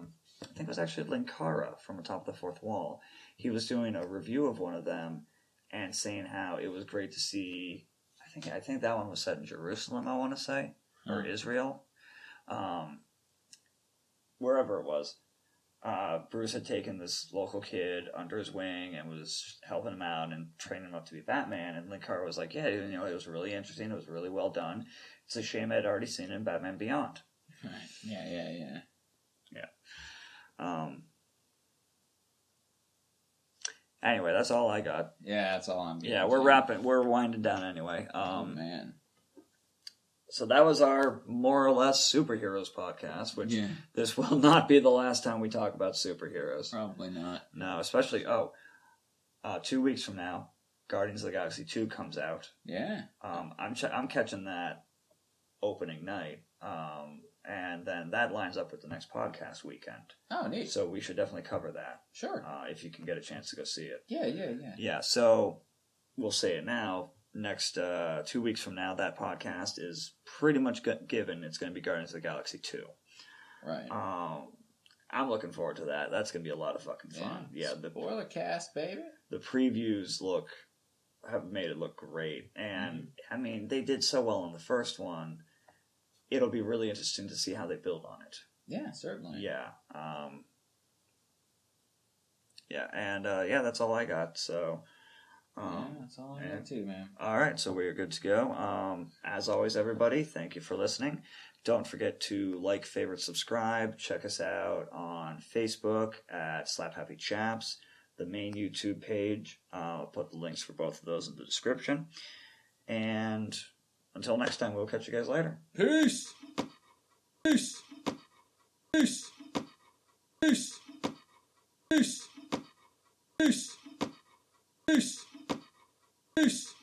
think it was actually Linkara from Atop the Fourth Wall. He was doing a review of one of them and saying how it was great to see. I think that one was set in Jerusalem, I want to say, or Israel, wherever it was. Bruce had taken this local kid under his wing and was helping him out and training him up to be Batman. And Linkara was like, it was really interesting. It was really well done. It's a shame I'd already seen it in Batman Beyond. Right. Yeah. Anyway, that's all I got. Yeah, that's all I'm getting. Yeah, we're wrapping. We're winding down anyway. Oh, man. So that was our more or less superheroes podcast, which this will not be the last time we talk about superheroes. Probably not. No, especially, 2 weeks from now, Guardians of the Galaxy 2 comes out. Yeah. I'm catching that opening night, and then that lines up with the next podcast weekend. Oh, neat. So we should definitely cover that. Sure. If you can get a chance to go see it. Yeah. Yeah, so we'll say it now. Next 2 weeks from now, that podcast is pretty much given. It's going to be Guardians of the Galaxy 2. Right. I'm looking forward to that. That's going to be a lot of fucking fun. Yeah, the spoiler cast, baby. The previews have made it look great, and I mean they did so well in the first one. It'll be really interesting to see how they build on it. Yeah, certainly. Yeah. That's all I got. So. That's all I got too, man. All right, so we're good to go. As always, everybody, thank you for listening. Don't forget to like, favorite, subscribe. Check us out on Facebook at /HappyChaps, the main YouTube page. I'll put the links for both of those in the description. And until next time, we'll catch you guys later. Peace. Peace. Peace. Peace. Peace. Peace. Peace. Peace.